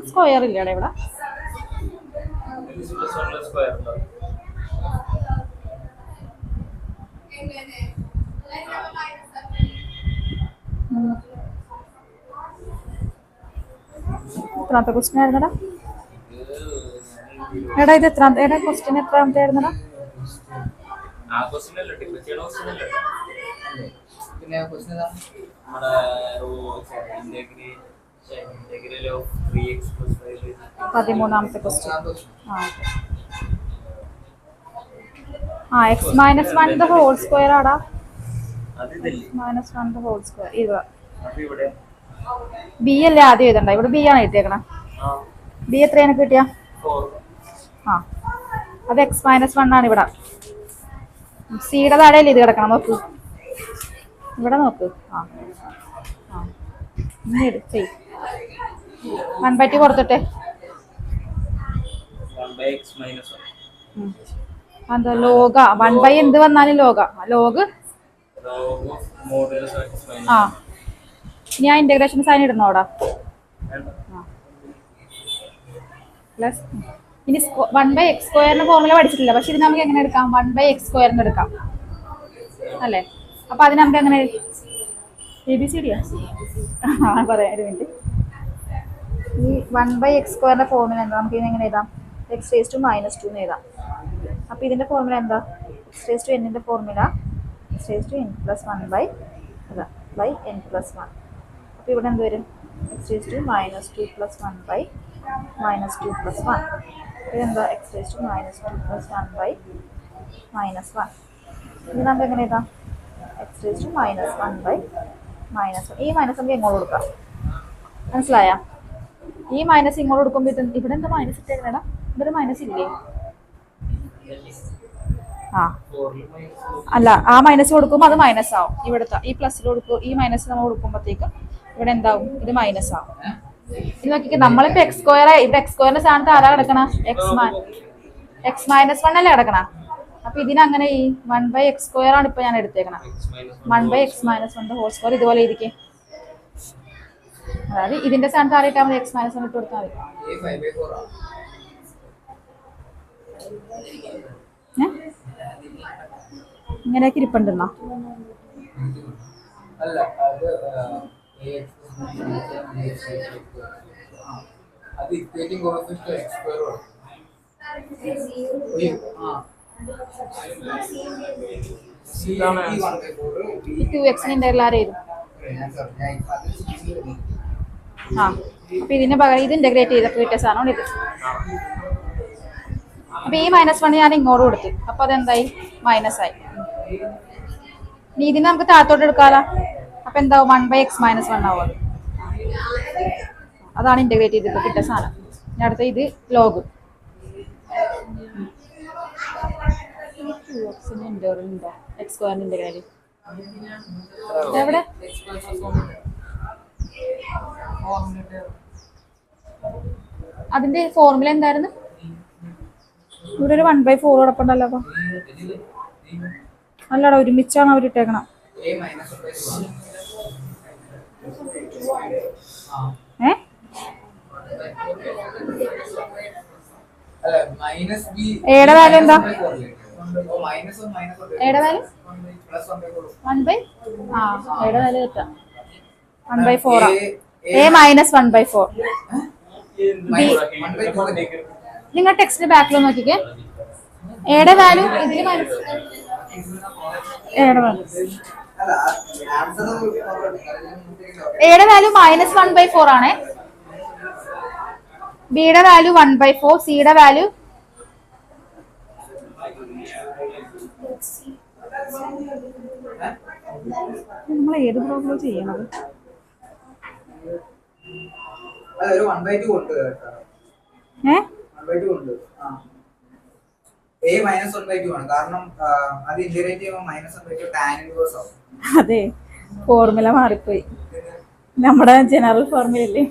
[SPEAKER 1] സ്ക്വയർ ഇല്ലടെ ഇവിടെ. എത്രാമത്തെ ക്വസ്റ്റ്യൻ ആയിരുന്നടാ എടാ? ഇത് എടാ ക്വസ്റ്റ്യൻ എത്രാമത്തെ ആയിരുന്നടാ? പതിമൂന്നാമത്തെ question. X minus 1 the whole square ആടാ. Minus 1 the whole square. ഇവിടെ ബി അല്ലേ ആദ്യം എഴുതണ്ട. ഇവിടെ ബി ആണ് എഴുതിയേക്കണ. ബി എത്രയാണ് കിട്ടിയ? അത് എക്സ് മൈനസ് 1 ആണ് ഇവിടെ. സിയുടെ താഴെയല്ലേ ഇത് കിടക്കണം. നോക്ക് ഇവിടെ നോക്ക്. ചെയ് 1/2 കൊടുത്തിട്ടെ. എന്താ ലോഗ 1/, എന്ത് വന്നാലും ലോഗ ലോഗ്. ഞാൻ ഇന്റഗ്രേഷൻ സൈൻ ഇടണോടാ. പ്ലസ് ഇനി 1/x സ്ക്വയറിന്റെ ഫോർമുല പഠിച്ചിട്ടില്ല, പക്ഷെ ഇത് നമുക്ക് എങ്ങനെ എടുക്കാം? 1/x സ്ക്വയറിന് എടുക്കാം അല്ലേ? അപ്പൊ അതിന് നമുക്ക് എങ്ങനെ ABCD പറയാം ഒരു മിനിറ്റ്. ഈ 1/x സ്ക്വയറിന്റെ ഫോർമുല എന്താ? നമുക്ക് ഇതിനെങ്ങനെ എഴുതാം? x raised to -2 എന്ന് എഴുതാം. അപ്പൊ ഇതിന്റെ ഫോർമുല എന്താ? x raised to n ന്റെ formula x raised to n plus 1 by n plus 1. അപ്പൊ ഇവിടെ എന്ത് വരും? x raised to -2 plus 1 by -2 plus 1. ഇതെന്താ? x raised to -2 plus 1 by -1. ഇത് നമുക്ക് എങ്ങനെ എഴുതാം? x raised to -1 by -1. ഈ മൈനസ് നമുക്ക് എങ്ങോട്ട് കൊടുക്കാം? മനസ്സിലായ? ഈ മൈനസ് ഇങ്ങോട്ട് കൊടുക്കുമ്പോ ഇവിടെ എന്താ മൈനസ് ഇട്ടേക്കണേടാ? ഇവിടെ മൈനസ് ഇല്ലേ? ആ അല്ല, ആ മൈനസ് കൊടുക്കുമ്പോൾ അത് മൈനസ് ആവും. ഇവിടുത്തെ ഈ പ്ലസ്സിൽ കൊടുക്കും, ഈ മൈനസ് നമ്മൾ കൊടുക്കുമ്പോഴത്തേക്കും ഇവിടെ എന്താവും? ഇത് മൈനസ് ആവും. ഇത് നോക്കിക്കേ, നമ്മളിപ്പോ എക്സ് സ്ക്വയർ, ഇവിടെ എക്സ് സ്ക്വയറിന്റെ സ്ഥാനത്ത് ആരാ കിടക്കണ? എക്സ് മൈനസ് 1 അല്ലേ കിടക്കണ? അപ്പൊ ഇതിനങ്ങനെ ഈ 1/x സ്ക്വയർ ആണ് ഇപ്പൊ ഞാൻ എടുത്തേക്കണ. 1/x - 1 ഹോൾ സ്ക്വയർ ഇതുപോലെ ഇരിക്കെ. അതായത് ഇതിന്റെ സ്ഥാനത്ത് ആരാ ഇട്ടാൽ മതി? x - 1 ഇട്ട് കൊടുത്താൽ മതി. ഇങ്ങനെയൊക്കെ ഇരിപ്പുണ്ടെന്നാ?
[SPEAKER 2] അല്ല, അത് അത് ഇക്വേറ്റിംഗ് കോഎഫിഷ്യന്റ് x സ്ക്വയർ ആണ്.
[SPEAKER 1] ഈ 2x ഇന്റഗ്രൽ ആരായിരുന്നു? ആ, അപ്പൊ ഇതിന്റെ പകരം ഇത് ഇന്റഗ്രേറ്റ് ചെയ്തപ്പോ കിട്ടിയ സാധനമാണ് ഇത്. അപ്പൊ ഈ -1 ഞാൻ ഇങ്ങോട്ട് കൊടുത്തു, അപ്പൊ അതെന്തായി? മൈനസ് ആയി. ഇനി ഇതിനെ നമുക്ക് താഴത്തോട്ട് എടുക്കാലോ. അപ്പൊ എന്താവും? 1/x - 1 ആവും. അതാണ് ഇന്റഗ്രേറ്റ് ചെയ്തപ്പോ കിട്ടിയ സാധനം. ഇനി അടുത്ത ഇത് ലോഗ്. എക്സ് സ്ക്വയറിന്റെ ഇന്റഗ്രൽ എവിടെ? അതിന്റെ ഫോർമുല എന്തായിരുന്നു? ഇവിടെ ഒരു 1/4 കിടപ്പുണ്ടല്ലോ. അപ്പൊ അല്ലടാ, ഒരുമിച്ചാണ് അവരിട്ടേക്കണം. എയുടെ വാല്യൂ എന്താ? എയുടെ വാല്യൂ 1/4. A - 1/4. നിങ്ങൾ ടെക്സ്റ്റിന്റെ ബാക്കിൽ നോക്കിക്കേ. എയുടെ വാല്യൂ ഇതിൽ മൈനസ്, എയുടെ വാല്യൂ -1/4 ആണ്. ബിയുടെ വാല്യൂ 1/4. സിയുടെ വാല്യൂ നമ്മൾ ഏത് പ്രോബ്ലം ചെയ്യണത്?
[SPEAKER 2] ഒരു 1/2 ഉണ്ട് കേട്ടോ. 1/2 ഉണ്ട്. A - 1/2 ആണ്. കാരണം അത് ഇന്റഗ്രേറ്റ് ചെയ്യുമ്പോൾ -1/2 tan ഇൻവേഴ്സ് ആവും.
[SPEAKER 1] അതെ, ഫോർമുല മാറിപ്പോയി. നമ്മുടെ ജനറൽ ഫോർമുല ഇല്ലേ,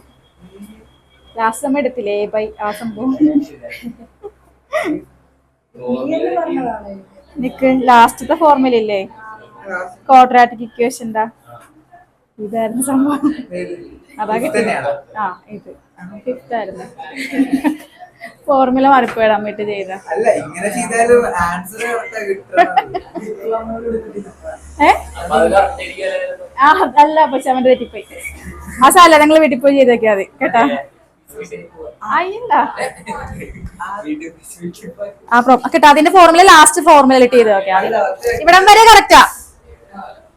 [SPEAKER 1] ലാസ്റ്റ് നമ്മൾ എടുത്തില്ലേ ആ സംഭവം? നിക്ക്, ലാസ്റ്റത്തെ ഫോർമുല ഇല്ലേ, ക്വാഡ്രാറ്റിക് ഇക്വേഷന്റെ, ഇതായിരുന്നു സംഭവം. അതാ കിട്ടിയത്. ആ, ഇത് 5th ആയിരുന്നു. ഫോർമുല മാറിപ്പോയിടാൻ വേണ്ടി ചെയ്ത. അല്ല, പക്ഷെ അവന്റെ തെറ്റിപ്പോയി. ആ സാല നിങ്ങൾ വീട്ടിൽ പോയി ചെയ്തേക്കാ മതി കേട്ടാ. കേട്ടോ, അതിന്റെ ഫോർമുല ലാസ്റ്റ് ഫോർമുല ഇട്ട് ചെയ്ത് നോക്കിയാ ഇവിടം വരെ കറക്റ്റാ.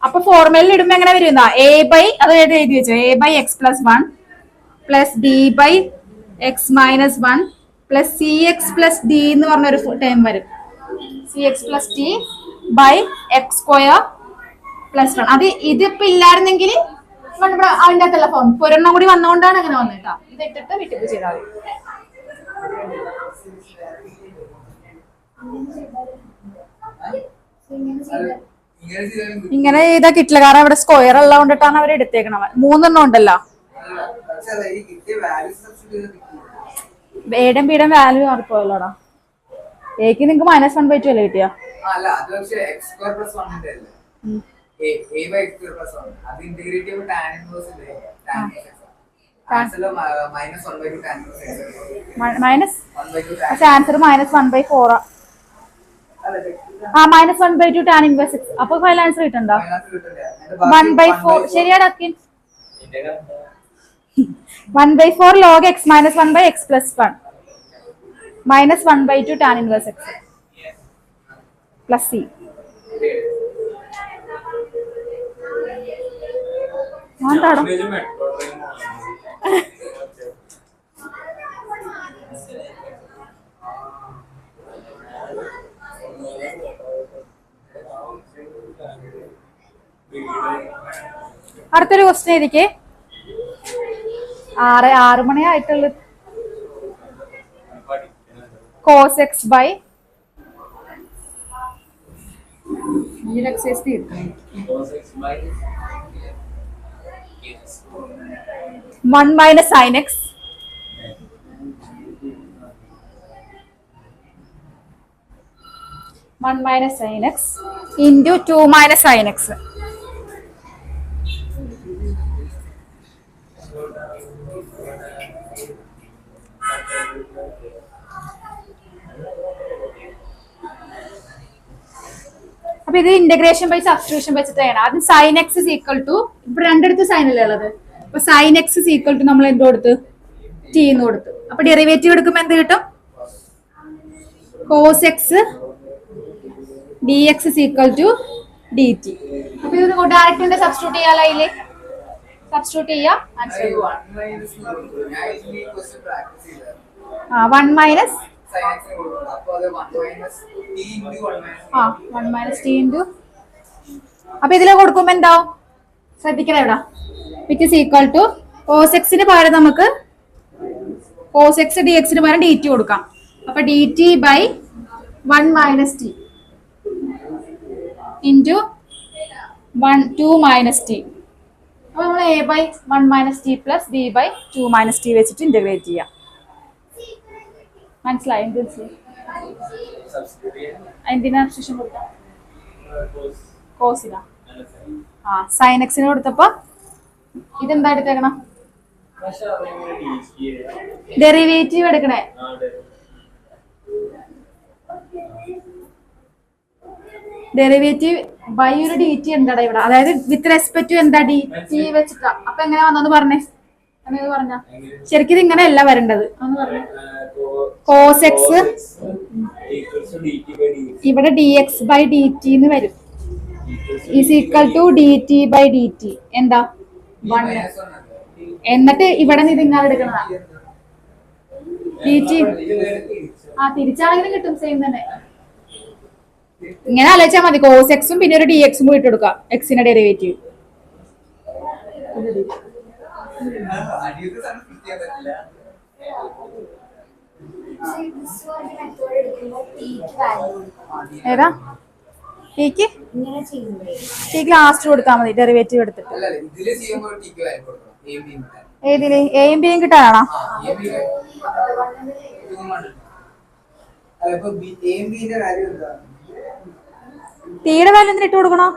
[SPEAKER 1] അപ്പൊ ഫോർമുലയിൽ ഇടുമ്പോ എങ്ങനെ വരും? അത് എഴുതി വെച്ചോ. A/x + 1 + D/x - 1 + CX + D എന്ന് പറഞ്ഞൊരു ടേം വരും. CX + D/x² + 1. അത് ഇതിപ്പോ ഇല്ലായിരുന്നെങ്കിൽ ഇവിടെ അതിന്റെ അകത്തുള്ള ഫോം ഒരെണ്ണം കൂടി വന്നുകൊണ്ടാണ് അങ്ങനെ വന്നേട്ടാ. ഇത് ഇട്ടിട്ട് വീട്ടിൽ പോയി ചെയ്താൽ മതി. ഇങ്ങനെ ചെയ്താ കിട്ടില്ല, കാരണം ഇവിടെ സ്ക്വയർ ഉള്ളത് കൊണ്ടിട്ടാണ് അവർ എടുത്തേക്കണ. 3 ഉണ്ടല്ലോ. എയുടെയും ബിയുടെയും വാല്യൂ മാറിപ്പോയല്ലോടാ. എക്ക് നിങ്ങക്ക് -1/2 അല്ലേ കിട്ടിയ? ആൻസർ -1/4. -1/2 tan inverse x. അപ്പൊ ഫൈനൽ ആൻസർ കിട്ടണ്ടോ? 1/4 ശരിയാടാ. 1/4 log x - 1/x + 1 -1/2 tan inverse x + c. അടുത്തൊരു ക്വസ്റ്റ്യൻ ഇരിക്കെ. 6 മണിയായിട്ടുള്ളു. cos x by ഈ എക്സൈസ് തീർക്കണം. 1 minus sin x into 2 minus sin x. അപ്പൊ ഇത് ഇന്റഗ്രേഷൻ ബൈ സബ്സ്റ്റിറ്റ്യൂഷൻ വെച്ചിട്ടാണ്. ആദ്യം sine X is equal to, ഇപ്പൊ രണ്ടിടത്ത് സൈൻ അല്ലേ ഉള്ളത്, അപ്പൊ sine X is equal to നമ്മൾ എന്ത് കൊടുത്ത്, ടി എന്ന് കൊടുത്തു. അപ്പൊ ഡെറിവേറ്റീവ് എടുക്കുമ്പോ എന്ത് കിട്ടും, cos X D X is equal to D T. അപ്പൊ ഇത് ഡയറക്റ്റ് സബ്സ്റ്റിറ്റ്യൂട്ട് ചെയ്യാലോ, അതില് സബ്സ്റ്റിറ്റ്യൂട്ട് ചെയ്യാം. Answer 1 minus 1 minus T into, അപ്പൊ ഇതില് കൊടുക്കുമ്പോ എന്താവും ശ്രദ്ധിക്കണം ഇവിടെ, which is equal to cos എക്സിന് പകരം നമുക്ക് കോസ് എക്സ് ഡി എക്സിന് പകരം ഡി ടി കൊടുക്കാം. അപ്പൊ D T by 1 minus T into 2 minus T. അപ്പൊ നമ്മൾ A by 1 minus T plus B by 2 minus T വെച്ചിട്ട് ഇന്റഗ്രേറ്റ് ചെയ്യാം. മനസ്സിലായി? എന്തിനാ സബ്സ്റ്റിറ്റ്യൂഷൻ കൊടുക്കാം, കോസിനാ. സൈൻ എക്സിന് കൊടുത്തപ്പോ ഇതെന്താ എടുത്തേക്കണം, ഡെറിവേറ്റീവ് എടുക്കണേ. ഡെറിവേറ്റീവ് ബൈ ഒരു ഡി ടി എന്താടാ ഇവിടെ, അതായത് വിത്ത് റെസ്പെക്ട് ടു എന്താ ഡി ടി വെച്ചിട്ടാ. അപ്പൊ എങ്ങനെ വന്നെന്ന് പറഞ്ഞേ, അങ്ങനെ പറഞ്ഞ ശരിക്കും ഇത് ഇങ്ങനെ അല്ല വരേണ്ടത്. അന്ന് പറഞ്ഞേ കോസ് എക്സ് ഇവിടെ D X by D T എന്ന് വരും, is equal to D T by D T എന്താ 1. എന്നിട്ട് ഇവിടെ നിന്ന് ഇതിങ്ങനെ എടുക്കണതാ ഡി ടി. തിരിച്ചാണെങ്കിലും കിട്ടും സെയിം തന്നെ. ഇങ്ങനെ ആലോചിച്ചാൽ മതി, കോസ് എക്സും പിന്നെ ഒരു ഡി എക്സും കൂടി ഇട്ട് കൊടുക്കാം, എക്സിന്റെ ഡെറിവേറ്റീവ്. ഏതാ ടീക്ക് ലാസ്റ്റ് കൊടുത്താൽ മതി ഡെറിവേറ്റീവ് എടുത്തിട്ട്. ഏതില് എയും ബിയും കിട്ടാനാണോ? ടീയുടെ വാല്യൂ എന്തിനാ ഇട്ട് കൊടുക്കണോ,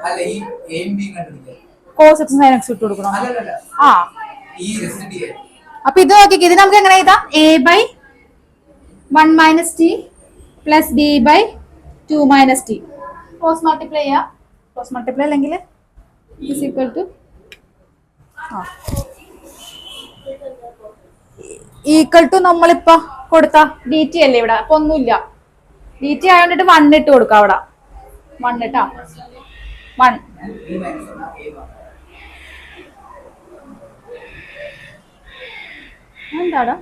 [SPEAKER 1] കോസ് എക്സും സൈൻ എക്സും ഇട്ട് കൊടുക്കണോ? ആ അപ്പൊ ഇത് നോക്കി, ഇത് നമുക്ക് എങ്ങനെ എഴുതാം, A by 1 minus T plus B by 2 minus T. Cross multiply ചെയ്യാം, ക്രോസ് മൾട്ടിപ്ലൈ അല്ലെങ്കിൽ is equal to equal to നമ്മളിപ്പോ കൊടുത്ത ഡി ടി അല്ലേ ഇവിടെ, അപ്പൊ ഒന്നുമില്ല. ഡി ടി ആയതുകൊണ്ടിട്ട് 1 ഇട്ട് കൊടുക്കാം അവിടെ, 1 ഇട്ടാ 1. എന്താടാ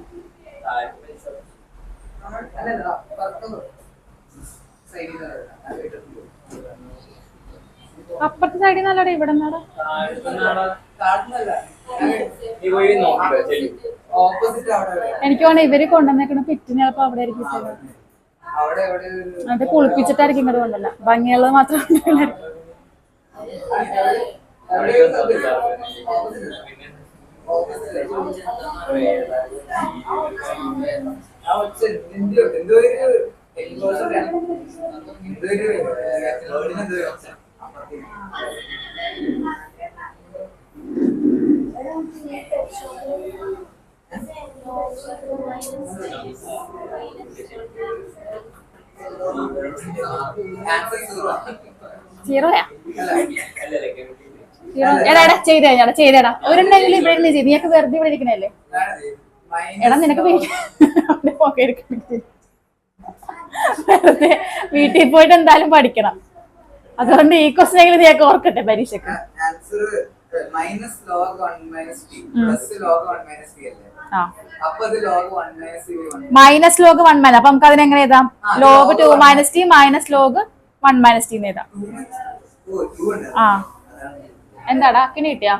[SPEAKER 1] അപ്പുറത്തെ സൈഡിൽ നല്ലടാ, ഇവിടെ നിന്നാടാ. എനിക്ക് തോന്നുന്നു ഇവര് കൊണ്ടുവന്നേക്കണ പിറ്റിന് ചിലപ്പോ അവിടെ ആയിരിക്കും, അത് കുളിപ്പിച്ചിട്ടായിരിക്കും ഇങ്ങോട്ട് കൊണ്ടല്ല, ഭംഗിയുള്ളത് മാത്രം സീറോയാ എടാ ചെയ്തേടാ ഒരെണ്ണെങ്കിലും ഇവിടെ ഇരുന്ന് ചെയ്ത്, നീയൊക്കെ വെറുതെ ഇവിടെ ഇരിക്കണല്ലേ. എടാ നിനക്ക് വെറുതെ വീട്ടിൽ പോയിട്ട് എന്തായാലും പഠിക്കണം, അതുകൊണ്ട് ഈ ക്വസ്റ്റൻ എങ്കിലും നീയൊക്കെ ഓർക്കട്ടെ പരീക്ഷക്ക്. മൈനസ് ലോഗ് 1 മൈനസ്, അപ്പൊ നമുക്ക് അതിനെങ്ങനെ എഴുതാം, log 2 minus T minus log 1 minus T എന്ന് എഴുതാം. ആ എന്താടാ കിണി കിട്ടിയാ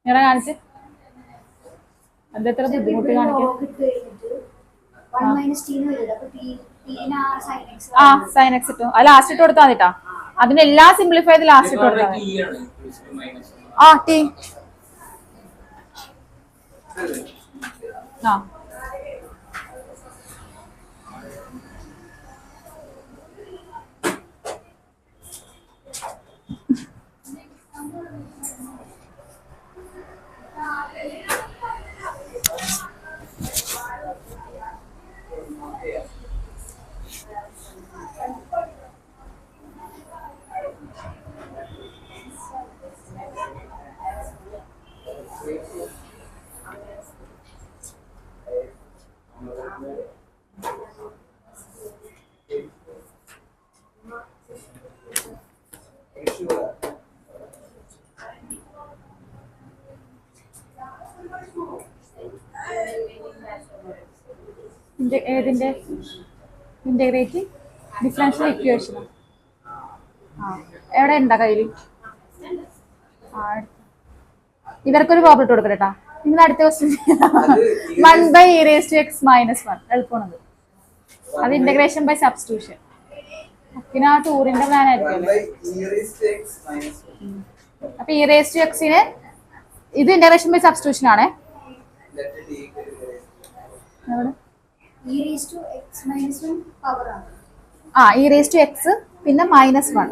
[SPEAKER 1] നിറ കാണിച്ച് അതെത്ര ബുദ്ധിമുട്ട് കാണിക്കും. ആ സൈൻ എക്സ് ഇട്ടു. അത് ലാസ്റ്റ് ഇട്ട് കൊടുത്താൽ മതിട്ടാ. അതിനെല്ലാം സിംപ്ലിഫൈ ചെയ്ത് ലാസ്റ്റ് ഇട്ട് കൊടുത്താൽ മതി. ആ ടി ആ ഏതിന്റെ ഇന്റഗ്രേറ്റ് ഡിഫറൻഷ്യൽ ഇക്വേഷൻ എവിടെ ഉണ്ടാ കയ്യില്? ഇവർക്കൊരു പ്രോബ്ലം ഇട്ട് കൊടുക്കട്ടാ. നിങ്ങൾ അടുത്ത ക്വസ്റ്റ്യൻ 1/e⁻x-1 എളുപ്പമാണത്. അത് ഇന്റഗ്രേഷൻ ബൈ സബ്സ്റ്റിറ്റ്യൂഷൻ. പിന്നെ ആ ടൂറിന്റെ പ്ലാൻ ആയിരിക്കും. അപ്പൊ e⁻x-നെ ഇത് ഇന്റഗ്രേഷൻ ബൈ സബ്സ്റ്റിറ്റ്യൂഷൻ ആണ്. ആ e⁻x പിന്നെ -1.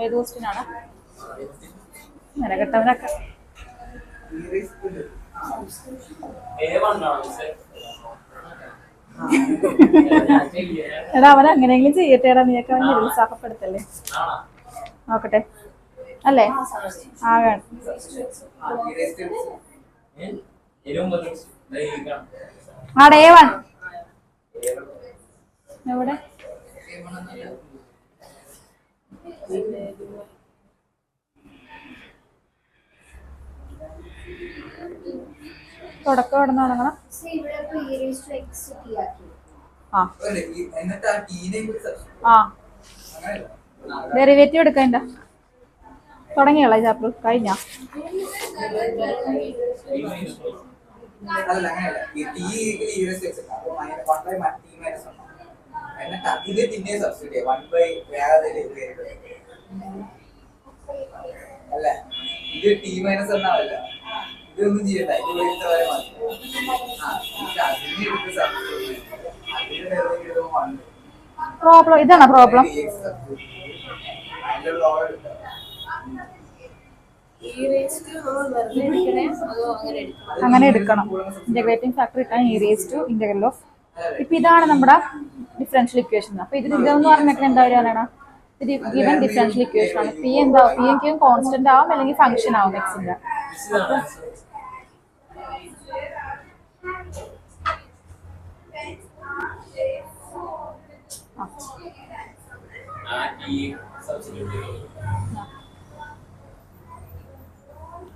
[SPEAKER 1] ഏത് ക്വസ്റ്റ്യൻ ആണ്? നിലകെട്ടവനൊക്കെ എടാ അവൻ അങ്ങനെയെങ്കിലും ചെയ്യട്ടെ. എടാ നീയൊക്കെ അവൻ നിരുത്സാഹപ്പെടുത്തല്ലേ. നോക്കട്ടെ അല്ലേ? ആ വേണം. ആടെ A1 എവിടെ? തുടക്കം എവിടെ നിന്ന് തുടങ്ങണം? ആ ഡെറിവേറ്റീവ് എടുക്കണ്ട. തുടങ്ങിയുള്ള ചാപ്റ്റർ കഴിഞ്ഞ
[SPEAKER 2] അല്ല ഇത് ടി മൈനസ് എന്നാവല്ല. ഇതൊന്നും ചെയ്യണ്ട.
[SPEAKER 1] പ്രോബ്ലം ഇതാണോ പ്രോബ്ലം? അങ്ങനെ എടുക്കണം. ഇന്റഗ്രേറ്റിംഗ് ഫാക്ടർ കിട്ടാൻ e⁻ഇന്റഗ്രൽ ഓഫ്. ഇപ്പൊ ഇതാണ് നമ്മുടെ ഡിഫറൻഷ്യൽ ഇക്വേഷൻ. അപ്പൊ ഇതിന് ഇതെന്ന് പറഞ്ഞിട്ട് എന്താ വരികയാണ്? ഇത് ഗിവൻ ഡിഫറൻഷ്യൽ ഇക്വേഷൻ ആണ്. പി എന്താ? പി എങ്കിലും കോൺസ്റ്റന്റ് ആവും അല്ലെങ്കിൽ ഫംഗ്ഷൻ ആവും എക്സിന്റെ.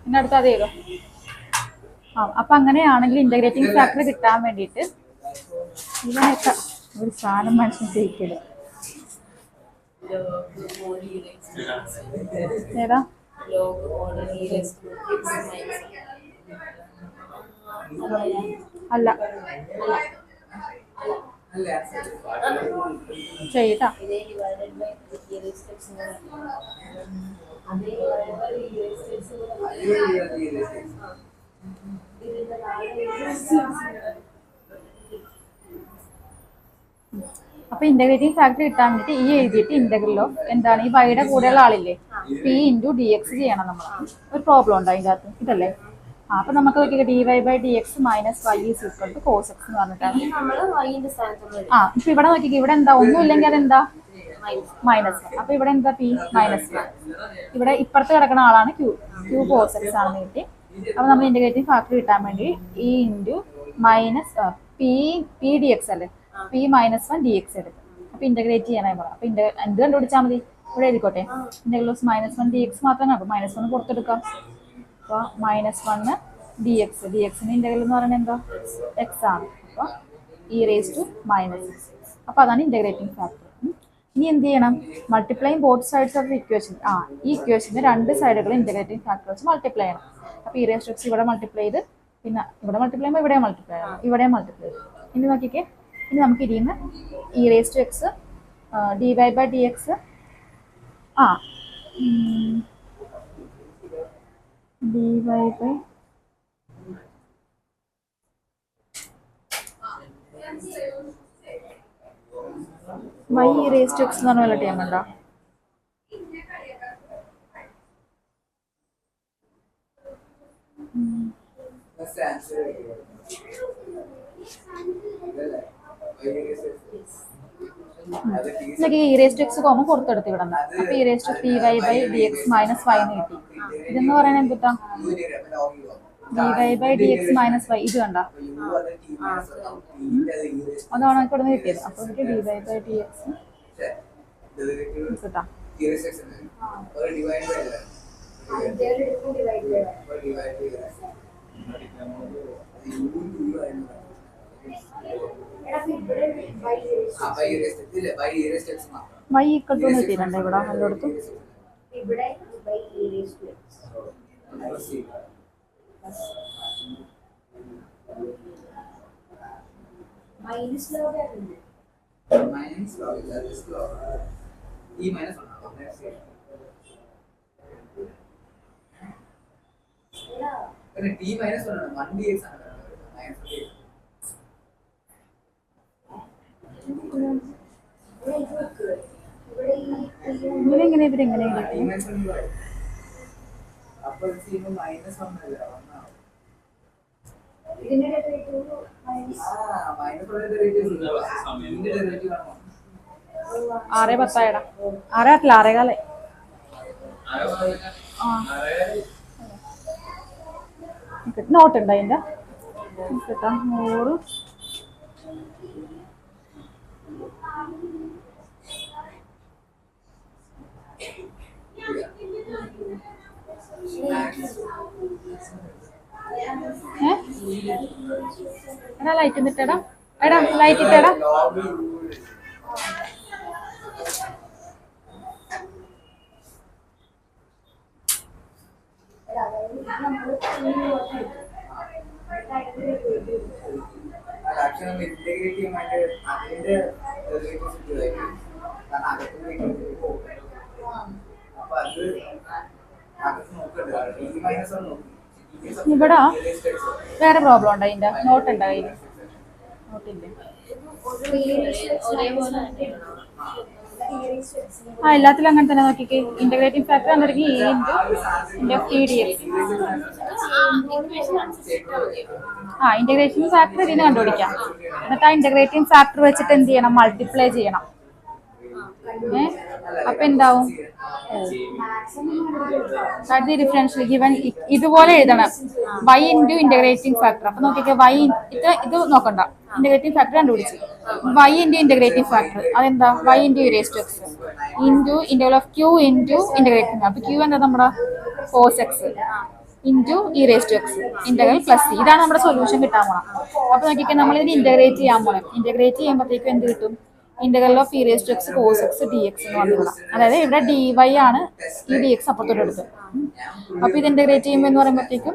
[SPEAKER 1] പിന്നെ അടുത്ത അത് ചെയ്തോ. ആ അപ്പൊ അങ്ങനെയാണെങ്കിൽ ഇന്റഗ്രേറ്റിംഗ് ഫാക്ടർ കിട്ടാൻ വേണ്ടിയിട്ട് ഇതിനൊക്കെ ഒരു സാധനം മനുഷ്യൻ ചെയ്യിക്കല്. ഏതാ? അല്ല ചെയ്യട്ടാ. അപ്പൊ ഇന്റഗ്രേറ്റിംഗ് ഫാക്ടർ കിട്ടാൻ വേണ്ടിട്ട് ഈ എഴുതിയിട്ട് ഇന്റഗ്രൽ ഓഫ് എന്താണ് ഈ വൈയുടെ കൂടെയുള്ള ആളില്ലേ പി ഇൻറ്റു ഡി എക്സ് ചെയ്യണം നമ്മൾ. ഒരു പ്രോബ്ലം ഉണ്ടോ അതിൻ്റെ അകത്ത്? ഇതല്ലേ? അപ്പൊ നമുക്ക് നോക്കിയാൽ dy/dx - y = cos x എന്ന് പറഞ്ഞിട്ടാണ്. ആ ഇപ്പൊ ഇവിടെ നോക്കിയാൽ ഇവിടെ എന്താ ഒന്നും ഇല്ലെങ്കിൽ അതെന്താ -1. അപ്പൊ ഇവിടെ എന്താ p -1. ഇവിടെ ഇപ്പുറത്ത് കിടക്കുന്ന ആളാണ് q cos x ആണെന്ന് കിട്ടി. അപ്പൊ നമ്മൾ ഇന്റഗ്രേറ്റിംഗ് ഫാക്ടർ കിട്ടാൻ വേണ്ടി ഈ ഇൻറ്റു p dx അല്ലേ p -1 dx എടുക്കും. അപ്പൊ ഇന്റഗ്രേറ്റ് ചെയ്യാനായി പറയാം. അപ്പൊ എന്ത് കണ്ടുപിടിച്ചാൽ മതി? ഇവിടെ എഴുതിക്കോട്ടെ. ഇന്റഗ്രൽ ഓഫ് -1 dx മാത്രം കാണും. -1 പുറത്തെടുക്കാം. അപ്പോൾ -1 dx ഡിഎക്സിന്റെ ഇന്റഗ്രൽ എന്ന് പറയുന്നത് എന്താ? എക്സ് ആണ്. അപ്പോൾ e⁻−. അപ്പോൾ അതാണ് ഇന്റഗ്രേറ്റിംഗ് ഫാക്ടർ. ഇനി എന്ത് ചെയ്യണം? Multiplying both sides of equation. ഈ ഇക്വേഷന്റെ രണ്ട് സൈഡുകൾ ഇന്റഗ്രേറ്റിംഗ് ഫാക്ടർ വെച്ച് മൾട്ടിപ്ലൈ ചെയ്യണം. അപ്പോൾ e⁻x ഇവിടെ മൾട്ടിപ്ലൈ ചെയ്ത്, പിന്നെ ഇവിടെ മൾട്ടിപ്ലൈ ചെയ്യുമ്പോൾ ഇവിടെ മൾട്ടിപ്ലൈ ചെയ്യണം, ഇവിടെ മൾട്ടിപ്ലൈ ചെയ്ത്. ഇനി നോക്കിക്കേ, ഇനി നമുക്ക് ഇതിന്ന് e⁻x dy/dx dy/y e⁻x എന്ന് പറഞ്ഞ വല്ല ടൈം ഉണ്ടോ? e⁻x കോമ പുറത്തെടുത്ത് വിടണം. അപ്പൊ e⁻x dy/dx - y എന്ന് കിട്ടി. ഇതെന്ന് പറയുന്നത് എന്തുട്ടാ? dy/dx - y. ഇത് കണ്ട, അതാണ് ഇവിടെ നിന്ന് കിട്ടിയത്. അപ്പൊ നമുക്ക് dy/dx കിട്ടാം. y ഈക്വൽ ടു കിട്ടിയിട്ടുണ്ട് ഇവിടെ എല്ലായിടത്തും. ഇവരെങ്ങനെ കിട്ടി? ആറേ പത്തായടാ, 6 6:15. നോട്ട് ഉണ്ടോ അതിന്റെ? കിട്ടാം 100. എടാ ലൈറ്റ് എന്നിട്ടടാ, എടാ ലൈറ്റ് ഇട്ടടാ. ഇവിടെ വേറെ പ്രോബ്ലം ഉണ്ടോ? അതിന്റെ നോട്ട് ഉണ്ടോ കയ്യിൽ? നോട്ടില്ലേ? എല്ലാത്തിലും അങ്ങനെ തന്നെ നോക്കിക്കേ. ഇന്റഗ്രേറ്റിംഗ് ഫാക്ടർ തുടങ്ങി ഇന്റഗ്രേറ്റിംഗ് ഫാക്ടർ ഇതിന് കണ്ടുപിടിക്കാം. എന്നിട്ട് ആ ഇന്റഗ്രേറ്റിംഗ് ഫാക്ടർ വെച്ചിട്ട് എന്ത് ചെയ്യണം? മൾട്ടിപ്ലൈ ചെയ്യണം. അപ്പൊ എന്താവും? ഡിഫറൻഷ്യൽ ഗിവൻ ഇതുപോലെ എഴുതണം, y ഇൻറ്റു ഇന്റഗ്രേറ്റിംഗ് ഫാക്ടർ. അപ്പൊ നോക്കിക്കേ, y ഇത് നോക്കണ്ട, ഇന്റഗ്രേറ്റിംഗ് ഫാക്ടർ കണ്ടുപിടിച്ചു. y ഇൻറ്റു ഇന്റഗ്രേറ്റിംഗ് ഫാക്ടർ അതെന്താ? y into e⁻x into integral of q into integrating. അപ്പൊ q എന്താ? നമ്മുടെ cos x into e⁻x integral plus c. ഇതാണ് നമ്മുടെ സൊല്യൂഷൻ കിട്ടാൻ പോണം. അപ്പൊ നോക്കിക്കേ, നമ്മൾ ഇതിന് ഇന്റഗ്രേറ്റ് ചെയ്യാൻ പോണം. ഇന്റഗ്രേറ്റ് ചെയ്യുമ്പോഴത്തേക്കും എന്ത് കിട്ടും? Integral of e⁻x cos x dx എന്ന് പറഞ്ഞിടാം. അതായത് ഇവിടെ dy ആണ്, ഈ dx അപ്പുറത്തോട്ട് എടുത്തു. അപ്പൊ ഇത് ഇന്റഗ്രേറ്റ് ചെയ്യുമ്പോൾ എന്ന് പറയുമ്പോഴത്തേക്കും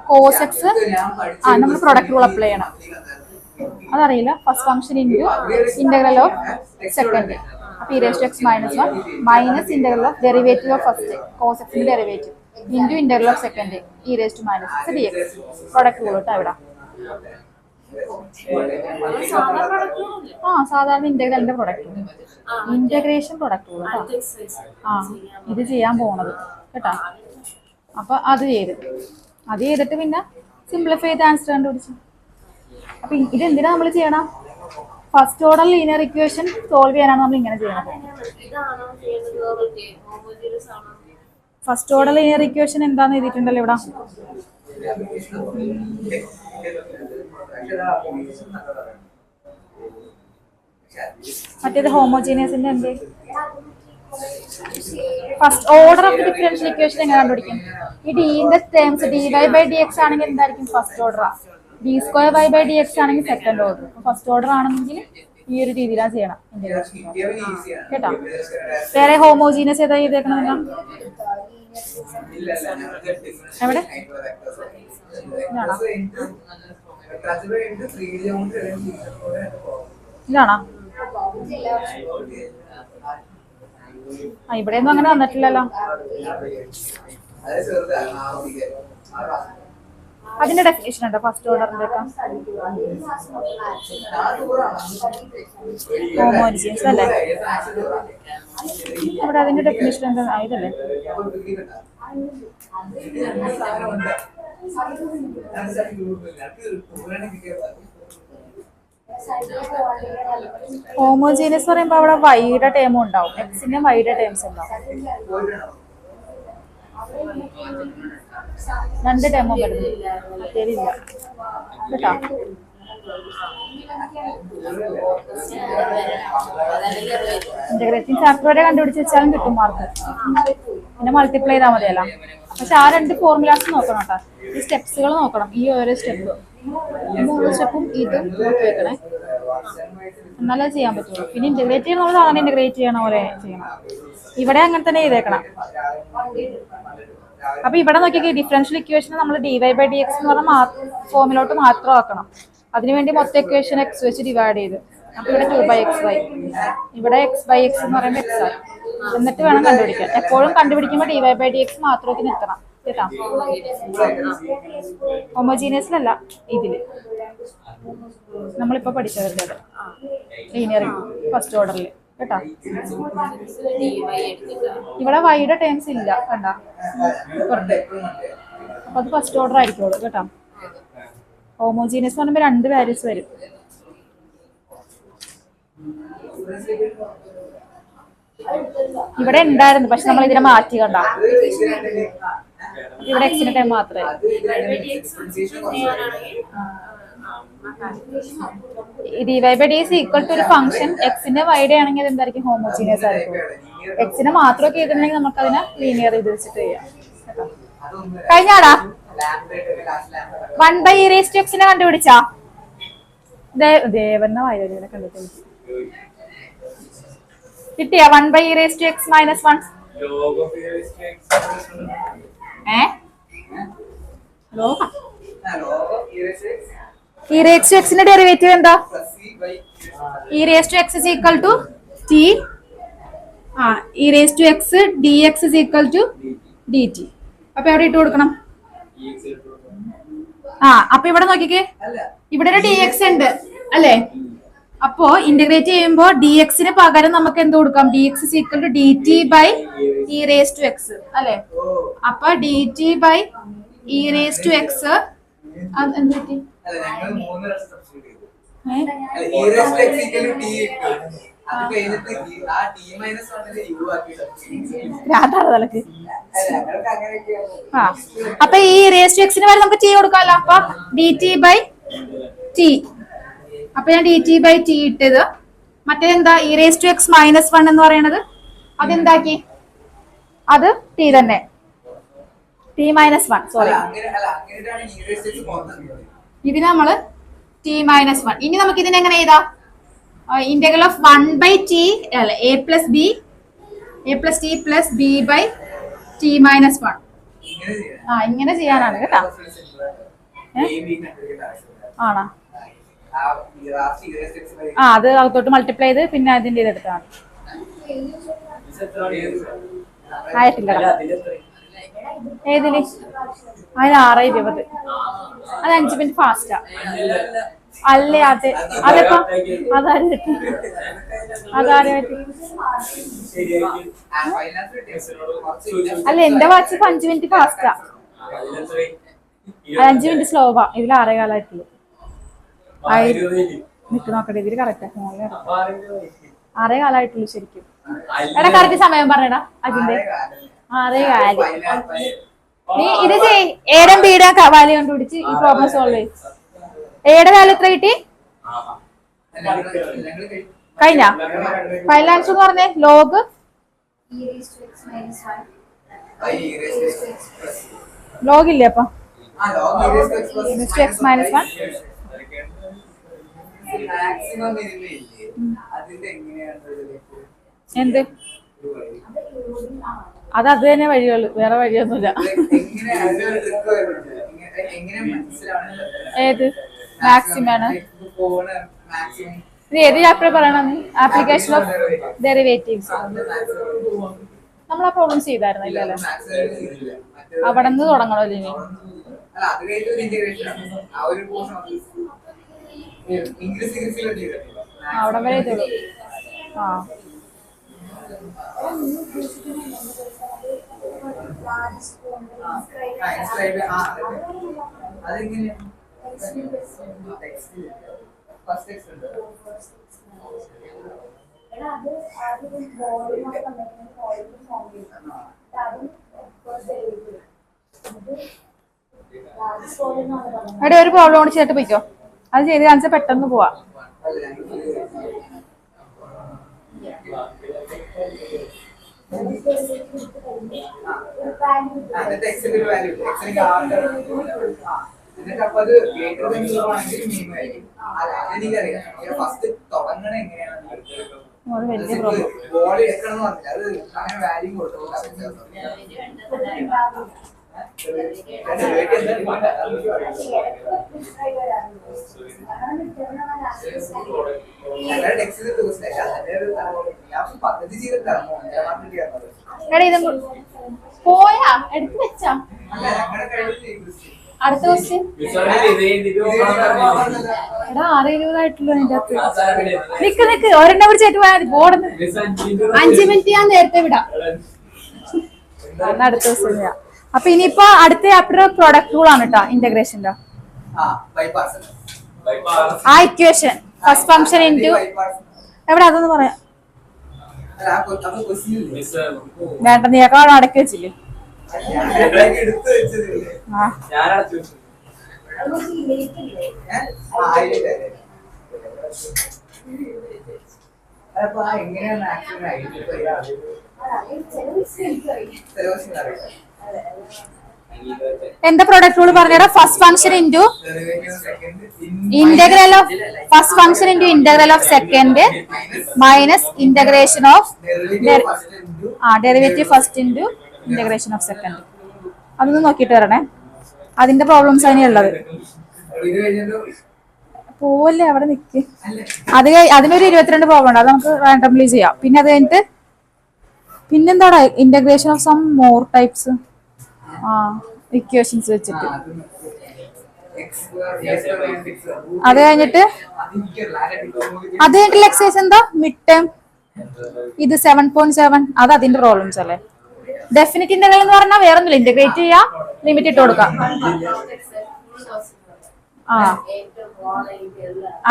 [SPEAKER 1] cos x നമ്മൾ പ്രൊഡക്റ്റ് റൂൾ അപ്ലൈ ചെയ്യണം. അതറിയില്ല. First function into integral of second. അപ്പൊ e⁻x - 1 minus integral of derivative of first cos x derivative into integral of second e⁻x dx. Product rule കേട്ടോ ഇവിടെ. സാധാരണ ഇന്റഗ്രലിന്റെ പ്രൊഡക്റ്റ്, ഇന്റഗ്രേഷൻ പ്രൊഡക്റ്റ് കേട്ടോ. ഇത് ചെയ്യാൻ പോണത് കേട്ടോ. അപ്പൊ അത് ചെയ്തിട്ട് പിന്നെ സിംപ്ലിഫൈ ചെയ്ത് ആൻസർ കണ്ടുപിടിച്ചു. അപ്പൊ ഇതെന്തിനാ നമ്മൾ ചെയ്യണം? First order linear equation solve ചെയ്യാനാണ് നമ്മൾ ഇങ്ങനെ ചെയ്യണത്. ഫസ്റ്റ് ഓർഡർ ലീനിയർ ഇക്വേഷൻ എന്താന്ന് എഴുതിയിട്ടുണ്ടല്ലോ ഇവിടെ. മറ്റേത് ഹോമോജീനിയസിന്റെ എന്ത്? First order of differential equation എങ്ങനെ കണ്ടുപിടിക്കും? ഈ ഡിന്റെ ടേംസ് dy/dx ആണെങ്കിൽ എന്തായിരിക്കും? First order. d² y/dx ആണെങ്കിൽ സെക്കൻഡ് ഓർഡർ. ഫസ്റ്റ് ഓർഡർ ആണെങ്കിൽ ഈ ഒരു രീതിയിലാണ് ചെയ്യണം ഇന്റഗ്രേഷൻ
[SPEAKER 2] ഇന്ത്യയിൽ ഈസിയാണ്.
[SPEAKER 1] കേട്ടോ. വേറെ ഹോമോജീനസ് ഏതാ ചെയ്തേക്കണം?
[SPEAKER 2] ഇല്ല ഞങ്ങൾക്ക്
[SPEAKER 1] എവിടെ?
[SPEAKER 2] ഇതാണോ?
[SPEAKER 1] ഇതാണോ? ആ ഇവിടെയൊന്നും അങ്ങനെ വന്നിട്ടില്ലല്ലോ. അതിന്റെ ഡെഫിനേഷൻ ഉണ്ടോ ഫസ്റ്റ് ഓർഡറിന്റെ ഒക്കെ? ഹോമോജീനസ് അല്ലേ? അവിടെ അതിന്റെ ഡെഫിനേഷൻ എന്താ? ഇതല്ലേ? ഹോമോജീനസ് പറയുമ്പോ അവിടെ വൈയുടെ ടേമും ഉണ്ടാവും, എക്സിന്റെ വൈയുടെ ടേംസ് ഉണ്ടാവും. രണ്ട് ടേമും വരുന്നു ശരിയില്ല കേട്ടോ. ഇന്റഗ്രേറ്റിംഗ് ഫാക്ടർ വരെ കണ്ടുപിടിച്ച് വെച്ചാലും കിട്ടും മാർക്ക്. പിന്നെ മൾട്ടിപ്ലൈ ചെയ്താൽ മതിയല്ലോ. പക്ഷെ ആ രണ്ട് ഫോർമുലാസ് നോക്കണം കേട്ടോ. ഈ സ്റ്റെപ്സുകൾ നോക്കണം. ഈ ഓരോ സ്റ്റെപ്പ്, മൂന്ന് സ്റ്റെപ്പും ഇതും നോക്കി വെക്കണേ, എന്നാലേ ചെയ്യാൻ പറ്റുള്ളൂ. പിന്നെ ഇന്റഗ്രേറ്റ് ചെയ്യണം, നമ്മൾ സാധാരണ ഇന്റഗ്രേറ്റ് ചെയ്യണ പോലെ ചെയ്യണം. ഇവിടെ അങ്ങനെ തന്നെ ചെയ്തേക്കണം. അപ്പൊ ഇവിടെ നോക്കിയൊക്കെ ഡിഫറൻഷ്യൽ ഇക്വേഷൻ നമ്മൾ dy/dx എന്ന് പറഞ്ഞ ഫോമിലോട്ട് മാത്രം ആക്കണം. അതിനുവേണ്ടി മൊത്തം ഇക്വേഷൻ എക്സ് വെച്ച് ഡിവൈഡ് ചെയ്ത്, അപ്പൊ ഇവിടെ 2/xy, ഇവിടെ x/x എന്ന് പറയുമ്പോൾ x ആയി. എന്നിട്ട് വേണം കണ്ടുപിടിക്കാൻ. എപ്പോഴും കണ്ടുപിടിക്കുമ്പോൾ dy/dx മാത്രമൊക്കെ നിർത്തണം കേട്ടോ. ഹോമോജീനിയസിലല്ല, ഇതില് നമ്മളിപ്പോ പഠിച്ചതല്ലേ അത് ലീനിയർ ഫസ്റ്റ് ഓർഡറിൽ കേട്ടോ. ഇവിടെ വൈയുടെ ടേംസ് ഇല്ല കണ്ട, അപ്പൊ അത് ഫസ്റ്റ് ഓർഡർ ആയിരിക്കുള്ളൂ കേട്ടോ. ഹോമോജീനിയസ് പറയുമ്പോൾ രണ്ട് വാല്യൂസ് വരും. ഇവിടെ ഉണ്ടായിരുന്നു, പക്ഷെ നമ്മൾ ഇതിനെ മാറ്റി കണ്ട. ഇവിടെ എക്സിന്റെ ടൈം മാത്രമേ. dy/dx ഈക്വൽ ടു ഒരു ഫംഗ്ഷൻ എക്സിന്റെ വൈയുടെ ആണെങ്കിൽ അത് എന്തായിരിക്കും? ഹോമോജീനിയസ് ആയിരിക്കും. എക്സിനെ മാത്രമൊക്കെ ചെയ്തിട്ടുണ്ടെങ്കിൽ നമുക്ക് അതിനെ ലീനിയർ ഇത് വെച്ചിട്ട് ചെയ്യാം. കഴിഞ്ഞാടാ 1/e⁻x നെ കണ്ടുപിടിച്ചാ ദേവന്റെ വായന കണ്ടിട്ട് കിട്ടിയ 1/e⁻x - 1. e⁻x ന്റെ ഡെറിവേറ്റീവ് എന്താ? e⁻x is equal to t. e⁻x dx is equal to dt. അപ്പൊ എവിടെ ഇട്ട് കൊടുക്കണം? അപ്പൊ ഇവിടെ നോക്കിക്കേ, ഇവിടെ ഒരു dx ഉണ്ട് അല്ലേ? അപ്പോ ഇന്റഗ്രേറ്റ് ചെയ്യുമ്പോ dx-ന് പകരം നമുക്ക് എന്ത് കൊടുക്കാം? dx is equal to dt/e⁻x അല്ലേ? അപ്പൊ dt/e⁻x എന്ത് പറ്റി? തലക്ക്. അപ്പൊ ഈ e⁻x വരെ നമുക്ക് t കൊടുക്കാമല്ലോ. അപ്പൊ dt/t. അപ്പൊ ഞാൻ dt/t ഇട്ടത്. മറ്റേതെന്താ? e⁻x - 1 എന്ന് പറയണത് അതെന്താക്കി? അത് t തന്നെ, t-1. സോറി, ഇതിന് നമ്മള് t-1. ഇനി നമുക്ക് ഇതിനെ എങ്ങനെ എഴുതാം? ഇന്റഗ്രൽ ഓഫ് 1/t അല്ല a + t + b/t-1. ഇങ്ങനെ ചെയ്യാനാണ് കേട്ടോ. ആണോ? അത് അകത്തോട്ട് മൾട്ടിപ്ലൈ ചെയ്ത് പിന്നെ അതിന്റെ ഇതെടുത്താണ്. ആയിട്ടില്ല. ഏതില്? അതിന് 6:20. അത് 5 മിനിറ്റ് ഫാസ്റ്റാ അല്ലേ? അതെപ്പോ അതാരും പറ്റി, അതാരും പറ്റി അല്ല, എന്റെ വാച്ച് 5 മിനിറ്റ് ഫാസ്റ്റാ, 5 മിനിറ്റ് സ്ലോവാ. ഇതിൽ 6:15 നിക്ക് നോക്കട്ടെ. ഇതില് കറക്റ്റാ, 6:15 ശരിക്കും. എടാ കറക്റ്റ് സമയം പറഞ്ഞടാ അതിന്റെ. 6:15. നീ ഇത് ചെയ്, ഏടം ബീടെ വാല്യൂ കണ്ടുപിടിച്ച് ഈ പ്രോബ്ലം സോൾവ് ചെയ്യും. ഏടെ വാല്യൂ എത്ര കിട്ടി? കഴിഞ്ഞ ഫൈനൽ ആൻസർ എന്ന് പറഞ്ഞേ ലോഗ് ലോഗ് ഇല്ലേ? അപ്പൊ -x - 1
[SPEAKER 2] അതിന്റെ എങ്ങനെയാണ്
[SPEAKER 1] എന്ത് അത് തന്നെ വഴികള്, വേറെ വഴിയൊന്നുമില്ല. ഏത് മാക്സിമം ആണ്? ഇത് ഏത് ചാപ്റ്റർ പറയണം? Application of derivatives. നമ്മൾ ആ പ്രോബ്ലംസ് ചെയ്തായിരുന്നു ഇല്ലല്ലേ? അവിടെ നിന്ന് തുടങ്ങണമല്ലോ ഇനി. അവിടെ വരെ ചെയ്തോളൂ. ആ എവിടെ ഒരു പ്രോബ്ലം കൂടി ചെയ്തിട്ട് പോയിക്കോ. അത് ചെയ്ത് കാണിച്ചാൽ പെട്ടെന്ന് പോവാ. വലിയ പ്രോബ്ലം. പോയാ എടുത്ത് വെച്ചാ അടുത്ത ക്വസ്റ്റ്യൻ. എടാ 6:20 അതിന്റെ അകത്ത്. നിക്ക് ഒരെണ്ണം കൂടി ചേട്ട് പോയാൽ മതി. പോടുന്നു 5 മിനിറ്റ് ഞാൻ നേരത്തെ വിടാം. അടുത്ത ക്വസ്റ്റ്യൻ. അപ്പൊ ഇനിയിപ്പോ അടുത്ത ചാപ്റ്റർ പ്രോഡക്റ്റ് റൂൾ ആണ് കേട്ടോ, ഇന്റഗ്രേഷന്റെ. ആ ഇക്വേഷൻ ഫസ്റ്റ് ഫംഗ്ഷൻ ഇൻറ്റു എവിടെ അതൊന്ന് പറയാം. വേണ്ട, നീക്കാട് അടക്കി വെച്ചില്ലേ? എന്താ പ്രോഡക്റ്റ് റൂൾ പറഞ്ഞാ? First function into integral of first function into integral of second minus integration of derivative first into integration of second. അതൊന്ന് നോക്കിയിട്ട് വരണേ. അതിന്റെ പ്രോബ്ലംസ് അതിനുള്ളത്. പോലെ അവിടെ നിക്ക്. അതിനൊരു 22 പ്രോബ്ലം ഉണ്ട്. അത് നമുക്ക് റാൻഡംലി ചെയ്യാം. പിന്നെ അത് കഴിഞ്ഞിട്ട് പിന്നെന്താടാ integration of some more types equations വെച്ചിട്ട്. അത് കഴിഞ്ഞിട്ട് എക്സസൈസ് എന്താ മിഡ് ടേം. ഇത് 7.7. അത് അതിന്റെ പ്രോബ്ലംസ് അല്ലേ. ഡെഫിനിറ്റ് ഇന്റഗ്രൽ എന്ന് പറഞ്ഞാൽ വേറെ ഒന്നുമില്ല, ഇന്റഗ്രേറ്റ് ചെയ്യാം, ലിമിറ്റ് ഇട്ട് കൊടുക്കാം.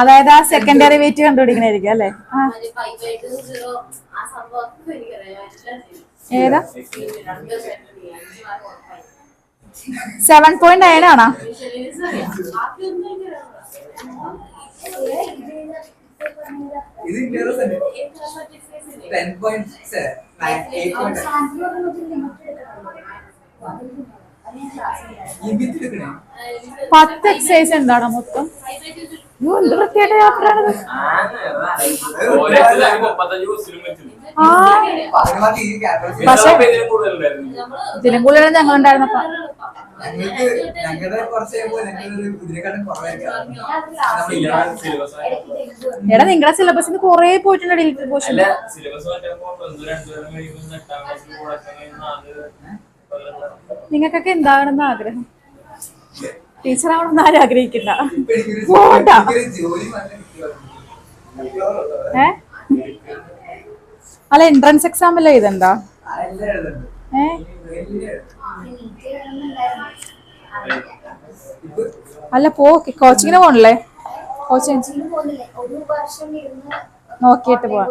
[SPEAKER 1] അതായത് ആ സെക്കൻഡ് ഡെറിവേറ്റീവ് കണ്ടുപിടിക്കണായിരിക്കും അല്ലേ? ഏതാ 7.9 ആണോ? പത്ത് എക്സസൈസ് എന്താണ് മൊത്തം? എന്ത് വൃത്തിയായിട്ട് ചാപ്റ്ററാണത്. പക്ഷെ ഇതിലും കൂടുതൽ ഞങ്ങൾ ഉണ്ടായിരുന്നപ്പോ എടാ നിങ്ങളുടെ സിലബസിന് കൊറേ പോയിട്ടുണ്ട് ഡിജിറ്റൽ പോർഷൻ. നിങ്ങൾക്കൊക്കെ എന്താകണമെന്ന് ആഗ്രഹം? ടീച്ചർ ആവണമെന്ന് ആരും ആഗ്രഹിക്കണ്ട. അല്ല എൻട്രൻസ് എക്സാം അല്ലേ ഇതെന്താ? അല്ല കോച്ചിങ്ങിന് പോണല്ലേ? കോച്ചിങ് നോക്കിയിട്ട് പോവാ.